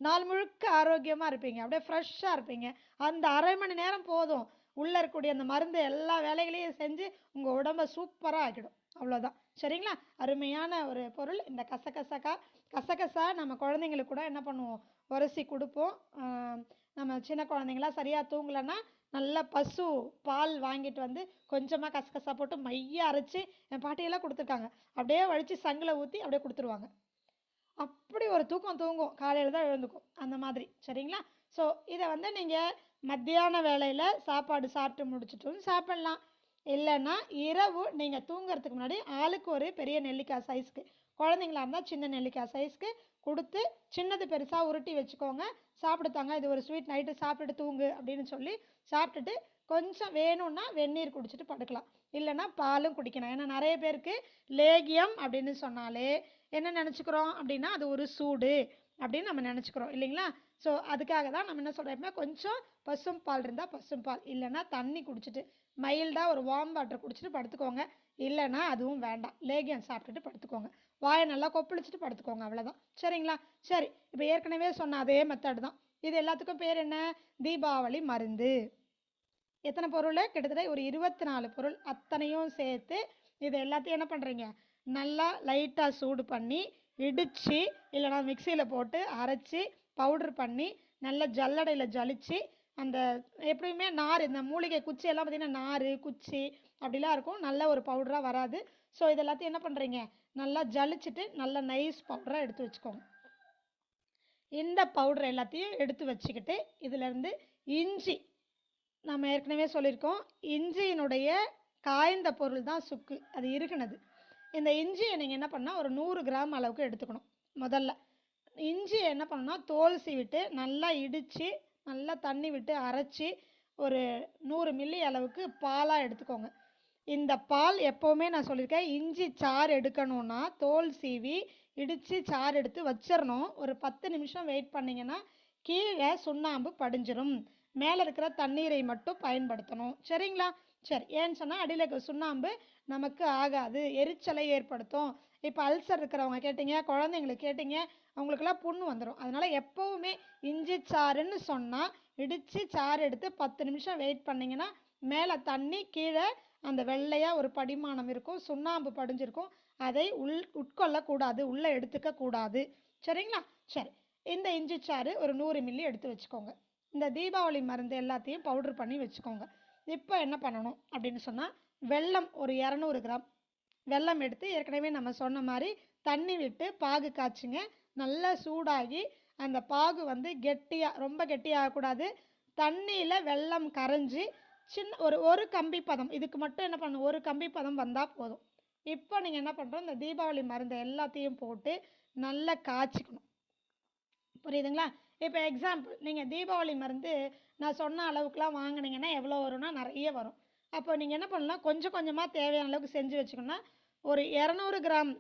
நாள் முழுக்க ஆரோக்கியமாக இருப்பீங்க, அப்படியே ஃப்ரெஷ்ஷாக இருப்பீங்க. அந்த 1/2 மணி நேரம் போதும், உள்ளே இருக்கக்கூடிய அந்த மருந்து எல்லா வேலைகளையும் செஞ்சு உங்கள் உடம்பை சூப்பராக ஆக்கிடும். அவ்வளோதான். சரிங்களா? அருமையான ஒரு பொருள் இந்த கசகசா. நம்ம குழந்தைங்களுக்கு கூட என்ன பண்ணுவோம்? உரசி கொடுப்போம். நம்ம சின்ன குழந்தைங்களாம் சரியாக தூங்கலைன்னா நல்லா பசு பால் வாங்கிட்டு வந்து கொஞ்சமாக கசகசா போட்டு மைய அரைச்சி, என் பாட்டியெல்லாம் கொடுத்துருக்காங்க, அப்படியே வழித்து சங்கில் ஊற்றி அப்படியே கொடுத்துருவாங்க. அப்படி ஒரு தூக்கம் தூங்கும், காலையில் தான் எழுந்துக்கும் அந்த மாதிரி. சரிங்களா? ஸோ இதை வந்து நீங்கள் மத்தியான வேளையில் சாப்பாடு சாப்பிட்டு முடிச்சுட்டும் சாப்பிட்லாம். இல்லைன்னா இரவு நீங்கள் தூங்குறதுக்கு முன்னாடி ஆளுக்கு ஒரு பெரிய நெல்லிக்காய் சைஸ்க்கு, குழந்தைங்களா இருந்தால் சின்ன நெல்லிக்காய் சைஸ்க்கு கொடுத்து சின்னது பெருசாக உருட்டி வச்சுக்கோங்க, சாப்பிடுத்தாங்க, இது ஒரு ஸ்வீட், நைட்டு சாப்பிட்டுட்டு தூங்கு அப்படின்னு சொல்லி சாப்பிட்டுட்டு கொஞ்சம் வேணும்னா வெந்நீர் குடிச்சிட்டு படுக்கலாம், இல்லைன்னா பாலும் குடிக்கணும். ஏன்னா நிறைய பேருக்கு லேகியம் அப்படின்னு சொன்னாலே என்ன நினச்சிக்கிறோம் அப்படின்னா அது ஒரு சூடு அப்படின்னு நம்ம நினச்சிக்கிறோம் இல்லைங்களா. ஸோ அதுக்காக தான் நம்ம என்ன சொல்கிறோம்னா கொஞ்சம் பசும் பால் இருந்தால் பசும் பால், இல்லைன்னா தண்ணி குடிச்சிட்டு மைல்டாக ஒரு வார்ம் வாட்டர் குடிச்சிட்டு படுத்துக்கோங்க. இல்லைன்னா அதுவும் வேண்டாம், லேகியம் சாப்பிட்டுட்டு படுத்துக்கோங்க, வாயை நல்லா கொப்பளிச்சுட்டு படுத்துக்கோங்க, அவ்வளோதான். சரிங்களா. சரி, இப்போ ஏற்கனவே சொன்ன அதே மெத்தட் தான். இது எல்லாத்துக்கும் பேர் என்ன? தீபாவளி மருந்து. எத்தனை பொருள்? கிட்டத்தட்ட ஒரு 24 பொருள். அத்தனையும் சேர்த்து இது எல்லாத்தையும் என்ன பண்ணுறீங்க, நல்லா லைட்டாக சூடு பண்ணி இடித்து, இல்லைனா மிக்சியில் போட்டு அரைச்சி பவுட்ரு பண்ணி நல்லா ஜல்லடையில் ஜலிச்சு, அந்த எப்படியுமே நார், இந்த மூலிகை குச்சி எல்லாம் பார்த்திங்கன்னா நார் குச்சி அப்படிலாம் இருக்கும், நல்ல ஒரு பவுடராக வராது. ஸோ இது எல்லாத்தையும் என்ன பண்ணுறீங்க, நல்லா ஜலிச்சுட்டு நல்ல நைஸ் பவுடராக எடுத்து வச்சுக்கோங்க. இந்த பவுடர் எல்லாத்தையும் எடுத்து வச்சுக்கிட்டு இதிலேருந்து இஞ்சி, நம்ம ஏற்கனவே சொல்லியிருக்கோம், இஞ்சியினுடைய காய்ந்த பொருள் தான் சுக்கு, அது இருக்குனது. இந்த இஞ்சியை நீங்கள் என்ன பண்ணால் ஒரு 100 கிராம் அளவுக்கு எடுத்துக்கணும். முதல்ல இஞ்சியை என்ன பண்ணணும்னா தோல் சீவிட்டு நல்லா இடித்து நல்லா தண்ணி விட்டு அரைச்சி ஒரு 100 மில்லி அளவுக்கு பாலாக எடுத்துக்கோங்க. இந்த பால் எப்போவுமே நான் சொல்லியிருக்கேன், இஞ்சி சாறு எடுக்கணும்னா தோல் சீவி இடித்து சாறு எடுத்து வச்சிடணும். ஒரு 10 நிமிஷம் வெயிட் பண்ணிங்கன்னா கீழே சுண்ணாம்பு படிஞ்சிரும், மேலே இருக்கிற தண்ணீரை மட்டும் பயன்படுத்தணும். சரிங்களா. சரி, ஏன்னு சொன்னால் அடியில் இருக்கிற சுண்ணாம்பு நமக்கு ஆகாது, எரிச்சலை ஏற்படுத்தும். இப்போ அல்சர் இருக்கிறவங்க கேட்டிங்க, குழந்தைங்களுக்கு கேட்டிங்க, அவங்களுக்கெல்லாம் புண்ணு வந்துடும். அதனால் எப்போவுமே இஞ்சி சாறுன்னு சொன்னால் இடித்து சாறு எடுத்து 10 நிமிஷம் வெயிட் பண்ணிங்கன்னா மேலே தண்ணி, கீழே அந்த வெள்ளையாக ஒரு படிமானம் இருக்கும், சுண்ணாம்பு படிஞ்சிருக்கும், அதை உட்கொள்ளக்கூடாது, உள்ளே எடுத்துக்க கூடாது. சரிங்களா. சரி, இந்த இஞ்சி சாறு ஒரு 100 மில்லி எடுத்து வச்சுக்கோங்க. இந்த தீபாவளி மருந்து எல்லாத்தையும் பவுட்ரு பண்ணி வச்சுக்கோங்க. இப்போ என்ன பண்ணணும் அப்படின்னு சொன்னால் வெல்லம் ஒரு 200 கிராம் வெல்லம் எடுத்து ஏற்கனவே நம்ம சொன்ன மாதிரி தண்ணி விட்டு பாகு காய்ச்சிங்க. நல்லா சூடாகி அந்த பாகு வந்து கெட்டியாக, ரொம்ப கெட்டியாகக்கூடாது, தண்ணியில் வெல்லம் கரைஞ்சி சின்ன ஒரு கம்பி பதம், இதுக்கு மட்டும் என்ன பண்ணணும், ஒரு கம்பி பதம் வந்தால் போதும். இப்போ நீங்கள் என்ன பண்ணுறோம், இந்த தீபாவளி மருந்தை எல்லாத்தையும் போட்டு நல்லா காய்ச்சிக்கணும். புரியுதுங்களா. இப்போ எக்ஸாம்பிள், நீங்கள் தீபாவளி மருந்து நான் சொன்ன அளவுக்குலாம் வாங்கினீங்கன்னா எவ்வளோ வரும்னா நிறைய வரும். அப்போ நீங்கள் என்ன பண்ணலாம், கொஞ்சம் கொஞ்சமாக தேவையான அளவுக்கு செஞ்சு வச்சுக்கணும்னா ஒரு 200 கிராம்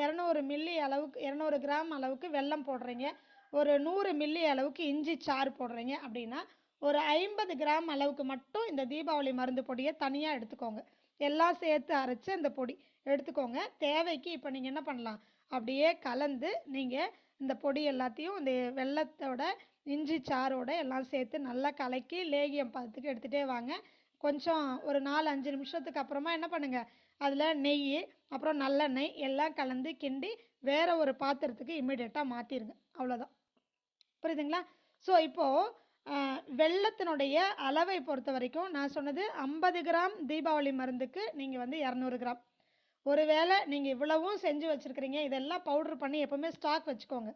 200 மில்லி அளவுக்கு 200 கிராம் அளவுக்கு வெல்லம் போடுறீங்க, ஒரு 100 மில்லி அளவுக்கு இஞ்சி சாறு போடுறீங்க அப்படின்னா ஒரு 50 கிராம் அளவுக்கு மட்டும் இந்த தீபாவளி மருந்து பொடியை தனியாக எடுத்துக்கோங்க. எல்லாம் சேர்த்து அரைச்சி அந்த பொடி எடுத்துக்கோங்க. தேவைக்கு இப்போ நீங்கள் என்ன பண்ணலாம், அப்படியே கலந்து நீங்கள் இந்த பொடி எல்லாத்தையும் இந்த வெல்லத்தோட இஞ்சி சாரோட எல்லாம் சேர்த்து நல்லா கலக்கி லேகியம் பதத்துக்கு எடுத்துகிட்டே வாங்க. கொஞ்சம் ஒரு 4-5 நிமிஷத்துக்கு அப்புறமா என்ன பண்ணுங்கள், அதில் நெய் அப்புறம் நல்லெண்ணெய் எல்லாம் கலந்து கிண்டி வேறு ஒரு பாத்திரத்துக்கு இம்மிடியேட்டாக மாற்றிடுங்க. அவ்வளோதான். புரியுதுங்களா. ஸோ இப்போது வெல்லத்தினுடைய அளவை பொறுத்த வரைக்கும் நான் சொன்னது 50 கிராம் தீபாவளி மருந்துக்கு நீங்கள் வந்து 200 கிராம். ஒருவேளை நீங்கள் இவ்வளவும் செஞ்சு வச்சுருக்கிறீங்க, இதெல்லாம் பவுட்ரு பண்ணி எப்போவுமே ஸ்டாக் வச்சுக்கோங்க.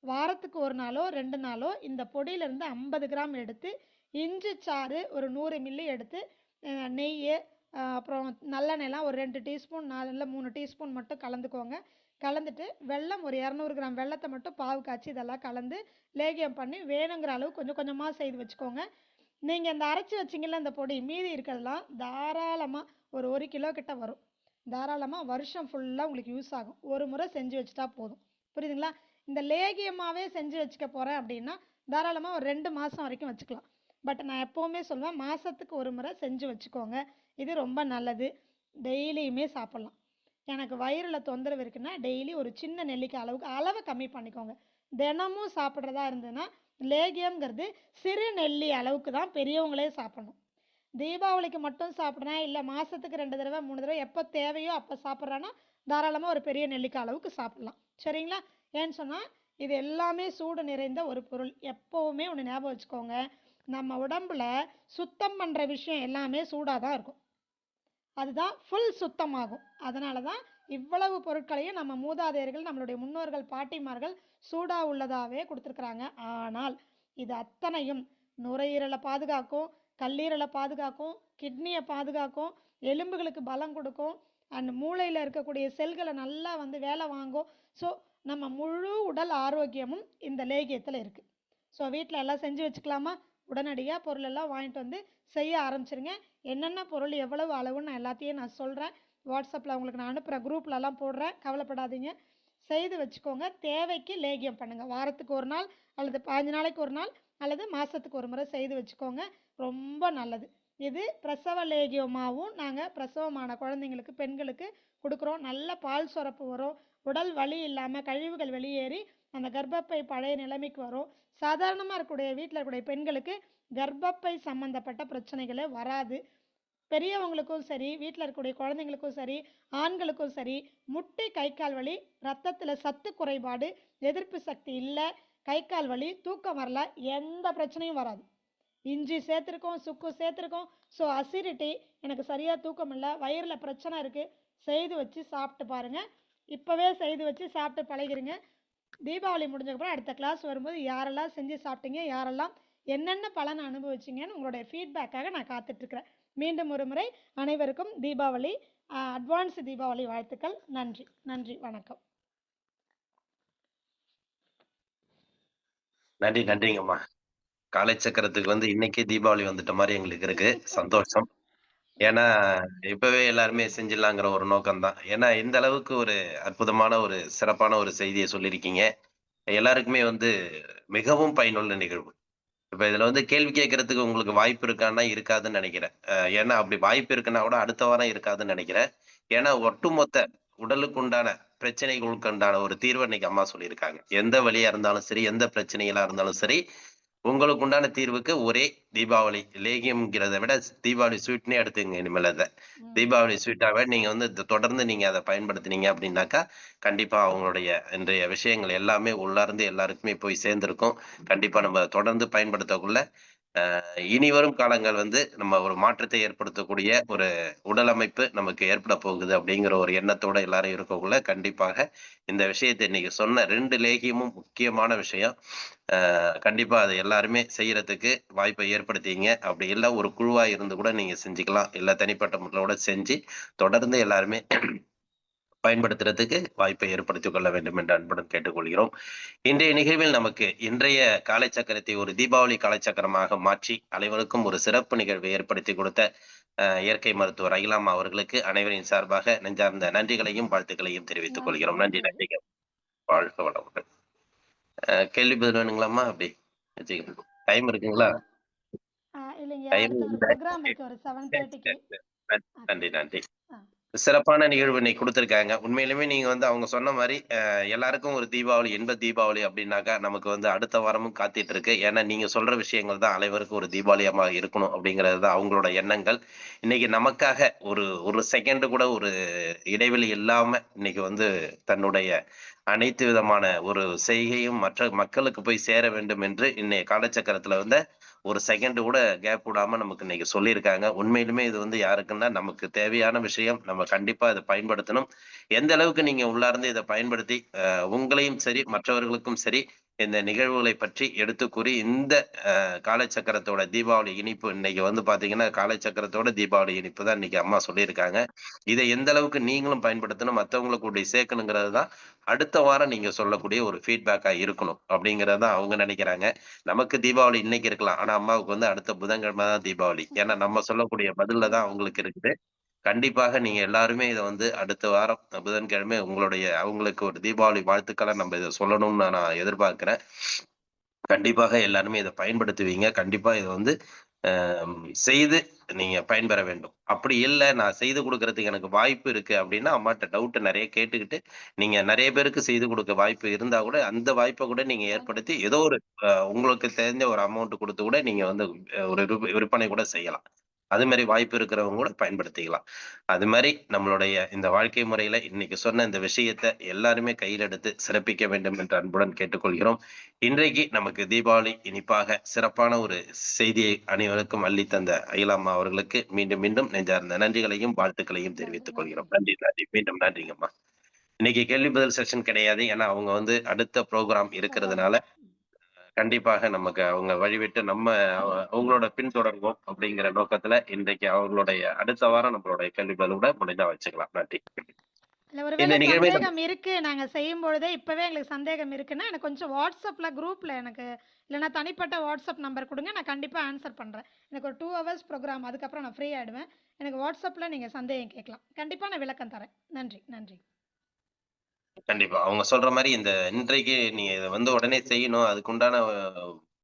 வாரத்துக்கு 1 நாளோ 2 நாளோ இந்த பொடியிலேருந்து 50 கிராம் எடுத்து இஞ்சி சாறு ஒரு 100 மில்லி எடுத்து நெய் அப்புறம் நல்லெண்ணெய்லாம் ஒரு 2 டீஸ்பூன் 3 டீஸ்பூன் மட்டும் கலந்துக்கோங்க. கலந்துட்டு வெல்லம் ஒரு 200 கிராம் வெல்லத்தை மட்டும் பாவு காய்ச்சி இதெல்லாம் கலந்து லேகியம் பண்ணி வேணுங்கிற அளவு கொஞ்சம் கொஞ்சமாக செய்து வச்சுக்கோங்க. நீங்கள் இந்த அரைச்சி வச்சிங்கல்ல இந்த பொடி, மீதி இருக்கிறதெல்லாம் தாராளமாக ஒரு 1 கிலோ கிட்ட வரும். தாராளமாக வருஷம் ஃபுல்லாக உங்களுக்கு யூஸ் ஆகும். ஒரு முறை செஞ்சு வச்சுட்டா போதும். புரியுதுங்களா. இந்த லேகியமாகவே செஞ்சு வச்சுக்க போகிறேன் அப்படின்னா தாராளமாக ஒரு 2 மாதம் வரைக்கும் வச்சுக்கலாம். பட் நான் எப்போவுமே சொல்லுவேன், மாதத்துக்கு ஒரு முறை செஞ்சு வச்சுக்கோங்க, இது ரொம்ப நல்லது. டெய்லியுமே சாப்பிட்லாம். எனக்கு வயிறில் தொந்தரவு இருக்குன்னா டெய்லி ஒரு சின்ன நெல்லிக்காய் அளவுக்கு அளவை கம்மி பண்ணிக்கோங்க. தினமும் சாப்பிட்றதா இருந்ததுன்னா லேகியம்ங்கிறது சிறு நெல்லி அளவுக்கு தான் பெரியவங்களே சாப்பிடணும். தீபாவளிக்கு மட்டும் சாப்பிட்றேன், இல்லை மாதத்துக்கு 2 தடவை 3 தடவை எப்போ தேவையோ அப்போ சாப்பிட்றேன்னா தாராளமாக ஒரு பெரிய நெல்லிக்காய் அளவுக்கு சாப்பிட்லாம். சரிங்களா. ஏன்னு சொன்னால் இது எல்லாமே சூடு நிறைந்த ஒரு பொருள். எப்போவுமே ஒன்று ஞாபகம் வச்சுக்கோங்க, நம்ம உடம்புல சுத்தம் பண்ணுற விஷயம் எல்லாமே சூடாக தான் இருக்கும், அதுதான் ஃபுல் சுத்தமாகும். அதனால தான் இவ்வளவு பொருட்களையும் நம்ம மூதாதையர்கள், நம்மளுடைய முன்னோர்கள், பாட்டிமார்கள் சூடாக உள்ளதாகவே கொடுத்துருக்குறாங்க. ஆனால் இது அத்தனையும் நுரையீரலை பாதுகாக்கும், கல்லீரலை பாதுகாக்கும், கிட்னியை பாதுகாக்கும், எலும்புகளுக்கு பலம் கொடுக்கும், அண்ட் மூளையில் இருக்கக்கூடிய செல்களை நல்லா வந்து வேலை வாங்கும். ஸோ நம்ம முழு உடல் ஆரோக்கியமும் இந்த லேகியத்தில் இருக்குது. ஸோ வீட்டில் எல்லாம் செஞ்சு வச்சுக்கலாமா. உடனடியாக பொருளெல்லாம் வாங்கிட்டு வந்து செய்ய ஆரம்பிச்சிருங்க. என்னென்ன பொருள் எவ்வளவு அளவுன்னு நான் எல்லாத்தையும் நான் சொல்கிறேன். வாட்ஸ்அப்பில் உங்களுக்கு நான் அனுப்புகிறேன், குரூப்லலாம் போடுறேன், கவலைப்படாதீங்க. செய்து வச்சுக்கோங்க. தேவைக்கு லேகியம் பண்ணுங்கள். வாரத்துக்கு ஒரு நாள் அல்லது 15 நாளைக்கு ஒரு நாள் அல்லது மாதத்துக்கு ஒரு முறை செய்து வச்சுக்கோங்க. ரொம்ப நல்லது. இது பிரசவ லேகியமாகவும் நாங்கள் பிரசவமான குழந்தைங்களுக்கு, பெண்களுக்கு கொடுக்குறோம். நல்ல பால் சுரப்பு வரும், உடல் வலி இல்லாமல் கழிவுகள் வெளியேறி அந்த கர்ப்பப்பை பழைய நிலைமைக்கு வரும். சாதாரணமாக இருக்கக்கூடிய வீட்டில் இருக்கக்கூடிய பெண்களுக்கு கர்ப்பப்பை சம்மந்தப்பட்ட பிரச்சனைகளே வராது. பெரியவங்களுக்கும் சரி, வீட்டில் இருக்கக்கூடிய குழந்தைங்களுக்கும் சரி, ஆண்களுக்கும் சரி, முட்டி கை கால் வலி, ரத்தத்தில் சத்து குறைபாடு, எதிர்ப்பு சக்தி இல்லை, கை கால் வலி, தூக்கம் வரல, எந்த பிரச்சனையும் வராது. இஞ்சி சேர்த்துருக்கோம், சுக்கு சேர்த்துருக்கோம். ஸோ அசிடிட்டி, எனக்கு சரியாக தூக்கம் இல்லை, வயிறில் பிரச்சனை இருக்குது, செய்து வச்சு சாப்பிட்டு பாருங்கள். இப்போவே செய்து வச்சு சாப்பிட்டு பழகிருங்க. தீபாவளி முடிஞ்சக்கப்புறம் அடுத்த கிளாஸ் வரும்போது யாரெல்லாம் செஞ்சு சாப்பிட்டீங்க, யாரெல்லாம் என்னென்ன பலனை அனுபவிச்சிங்கன்னு உங்களுடைய ஃபீட்பேக்காக நான் காத்துட்ருக்கிறேன். மீண்டும் ஒரு முறை அனைவருக்கும் தீபாவளி அட்வான்ஸ் தீபாவளி வாழ்த்துக்கள். நன்றி நன்றி, வணக்கம். நன்றிங்கம்மா. காலை சக்கரத்துக்கு வந்து இன்னைக்கே தீபாவளி வந்துட்ட மாதிரி எங்களுக்கு இருக்கு. சந்தோஷம். ஏன்னா இப்பவே எல்லாருமே செஞ்சிடலாங்கிற ஒரு நோக்கம் தான். ஏன்னா இந்த அளவுக்கு ஒரு அற்புதமான ஒரு சிறப்பான ஒரு செய்தியை சொல்லியிருக்கீங்க. எல்லாருக்குமே வந்து மிகவும் பயனுள்ள நிகழ்வு. இப்ப இதுல வந்து கேள்வி கேட்கறதுக்கு உங்களுக்கு வாய்ப்பு இருக்கான்னா இருக்காதுன்னு நினைக்கிறேன். ஏன்னா அப்படி வாய்ப்பு இருக்குன்னா கூட அடுத்த வாரம் இருக்காதுன்னு நினைக்கிறேன். ஏன்னா ஒட்டுமொத்த உடலுக்கு உண்டான பிரச்சனைகளுக்கு உண்டான ஒரு தீர்வை இன்னைக்கு அம்மா சொல்லியிருக்காங்க. எந்த வழியா இருந்தாலும் சரி, எந்த பிரச்சனைகளா இருந்தாலும் சரி, உங்களுக்கு உண்டான தீர்வுக்கு ஒரே தீபாவளி லேகியம்ங்கிறத விட தீபாவளி ஸ்வீட்னே எடுத்துங்க. இனிமேல் அதை தீபாவளி ஸ்வீட்டாவே நீங்க வந்து தொடர்ந்து நீங்க அதை பயன்படுத்தினீங்க அப்படின்னாக்கா கண்டிப்பா அவங்களுடைய இன்றைய விஷயங்கள் எல்லாமே உள்ளார்ந்து எல்லாருக்குமே போய் சேர்ந்திருக்கும். கண்டிப்பா நம்ம தொடர்ந்து பயன்படுத்தக்குள்ள இனி வரும் காலங்கள் வந்து நம்ம ஒரு மாற்றத்தை ஏற்படுத்தக்கூடிய ஒரு உடல் அமைப்பு நமக்கு ஏற்பட போகுது அப்படிங்கிற ஒரு எண்ணத்தோட எல்லாரும் இருக்கக்குள்ள கண்டிப்பாக இந்த விஷயத்தை இன்னைக்கு சொன்ன 2 லேகியமும் முக்கியமான விஷயம். கண்டிப்பா அது எல்லாருமே செய்யறதுக்கு வாய்ப்பை ஏற்படுத்திங்க. அப்படி இல்லை ஒரு குழுவா இருந்து கூட நீங்க செஞ்சுக்கலாம். இல்லை தனிப்பட்ட முறையோட செஞ்சு தொடர்ந்து எல்லாருமே பயன்படுத்துறதுக்கு வாய்ப்பை ஏற்படுத்திக் கொள்ள வேண்டும் என்று அன்புடன் கேட்டுக்கொள்கிறோம். இன்றைய நிகழ்வில் நமக்கு இன்றைய காலைச்சக்கரத்தை ஒரு தீபாவளி காலைச்சக்கரமாக மாற்றி அனைவருக்கும் ஒரு சிறப்பு நிகழ்வை ஏற்படுத்தி கொடுத்த இயற்கை மருத்துவர் அகிலாமா அவர்களுக்கு அனைவரின் சார்பாக நெஞ்சார்ந்த நன்றிகளையும் வாழ்த்துக்களையும் தெரிவித்துக் கொள்கிறோம். நன்றிகள். வாழ்க வளமுடன். கேள்வி பதில் வேணுங்களாம்மா? அப்படி டைம் இருக்குங்களா? நன்றி. சிறப்பான நிகழ்வு இன்னைக்கு கொடுத்திருக்காங்க. உண்மையிலுமே நீங்க வந்து அவங்க சொன்ன மாதிரி எல்லாருக்கும் ஒரு தீபாவளி என்பது தீபாவளி அப்படின்னாக்கா நமக்கு வந்து அடுத்த வாரமும் காத்துட்டு இருக்கு. ஏன்னா நீங்க சொல்ற விஷயங்கள் தான் அனைவருக்கும் ஒரு தீபாவளியமாக இருக்கணும் அப்படிங்கிறது தான் அவங்களோட எண்ணங்கள். இன்னைக்கு நமக்காக ஒரு செகண்ட் கூட ஒரு இடைவெளி இல்லாம இன்னைக்கு வந்து தன்னுடைய அனைத்து விதமான ஒரு செய்கையும் மற்ற மக்களுக்கு போய் சேர வேண்டும் என்று இன்னைய காலச்சக்கரத்துல வந்து ஒரு செகண்ட் கூட கேப் விடாம நமக்கு இன்னைக்கு சொல்லியிருக்காங்க. உண்மையிலுமே இது வந்து யாருக்குன்னா நமக்கு தேவையான விஷயம். நம்ம கண்டிப்பா இதை பயன்படுத்தணும். எந்த அளவுக்கு நீங்க உள்ளார்ந்து இதை பயன்படுத்தி உங்களையும் சரி மற்றவர்களுக்கும் சரி இந்த நிகழ்வுகளை பற்றி எடுத்து கூறி இந்த காலச்சக்கரத்தோட தீபாவளி இனிப்பு இன்னைக்கு வந்து பாத்தீங்கன்னா காலச்சக்கரத்தோட தீபாவளி இனிப்பு தான் இன்னைக்கு அம்மா சொல்லியிருக்காங்க. இதை எந்த அளவுக்கு நீங்களும் பயன்படுத்தணும், மற்றவங்களுக்கு கூடிய சேர்க்கணுங்கிறது தான் அடுத்த வாரம் நீங்க சொல்லக்கூடிய ஒரு ஃபீட்பேக்கா இருக்கணும் அப்படிங்கறத அவங்க நினைக்கிறாங்க. நமக்கு தீபாவளி இன்னைக்கு இருக்கலாம், ஆனா அம்மாவுக்கு வந்து அடுத்த புதன்கிழமை தான் தீபாவளி. ஏன்னா நம்ம சொல்லக்கூடிய பதில்ல தான் அவங்களுக்கு இருக்குது. கண்டிப்பாக நீங்க எல்லாருமே இதை வந்து அடுத்த வாரம் புதன்கிழமை அவங்களுக்கு ஒரு தீபாவளி வாழ்த்துக்களை நம்ம இதை சொல்லணும்னு நான் எதிர்பார்க்கிறேன். கண்டிப்பாக எல்லாருமே இதை பயன்படுத்துவீங்க. கண்டிப்பா இதை வந்து செய்து நீங்க பயன்பெற வேண்டும். அப்படி இல்லை நான் செய்து கொடுக்கறதுக்கு எனக்கு வாய்ப்பு இருக்கு அப்படின்னா அம்மாட்ட டவுட் நிறைய கேட்டுக்கிட்டு நீங்க நிறைய பேருக்கு செய்து கொடுக்க வாய்ப்பு இருந்தா கூட அந்த வாய்ப்பை கூட நீங்க ஏற்படுத்தி ஏதோ ஒரு உங்களுக்கு தெரிஞ்ச ஒரு அமௌண்ட் கொடுத்து கூட நீங்க வந்து ஒரு விற்பனை கூட செய்யலாம். அது மாதிரி வாய்ப்பு இருக்கிறவங்க கூட பயன்படுத்திக்கலாம். அது மாதிரி நம்மளுடைய இந்த வாழ்க்கை முறையில இன்னைக்கு சொன்ன இந்த விஷயத்தை எல்லாருமே கையில் எடுத்து சிறப்பிக்க வேண்டும் என்று அன்புடன் கேட்டுக்கொள்கிறோம். இன்றைக்கு நமக்கு தீபாவளி இனிப்பாக சிறப்பான ஒரு செய்தியை அனைவருக்கும் அள்ளி தந்த அகிலாம்மா அவர்களுக்கு மீண்டும் மீண்டும் நெஞ்சார்ந்த நன்றிகளையும் வாழ்த்துக்களையும் தெரிவித்துக் கொள்கிறோம். நன்றி. மீண்டும் நன்றிங்கம்மா. இன்னைக்கு கேள்வி பதில் செஷன் கிடையாது. ஏன்னா அவங்க வந்து அடுத்த ப்ரோக்ராம் இருக்கிறதுனால கண்டிப்பாக நமக்கு அவங்க வழிவிட்டு நம்ம அவங்களோட பின்தொடர்வோம் அப்படிங்கிற நோக்கத்துல இன்றைக்கு அவங்களுடைய அடுத்த வாரம் நம்மளுடைய கேள்வி பதிலோட முடிஞ்சா வச்சுக்கலாம். நன்றி. இல்ல இந்த ஒருவேளை நிகழ்வை சந்தேகம் இருக்கு. நாங்க செய்யும் பொழுதே இப்பவே எங்களுக்கு சந்தேகம் இருக்குன்னா, எனக்கு கொஞ்சம் WhatsAppல குரூப்ல எனக்கு இல்லன்னா தனிப்பட்ட WhatsApp நம்பர் குடுங்க. நான் கண்டிப்பா ஆன்சர் பண்றேன். எனக்கு ஒரு 2 ஹவர்ஸ் ப்ரோகிராம். அதுக்கப்புறம் நான் ஃப்ரீ ஆயிடுவேன். எனக்கு WhatsAppல நீங்க சந்தேகம் கேட்கலாம். கண்டிப்பா நான் விளக்கம் தரேன். நன்றி, நன்றி. கண்டிப்பா அவங்க சொல்ற மாதிரி இந்த இன்றைக்கு நீங்க இதை வந்து உடனே செய்யணும், அதுக்குண்டான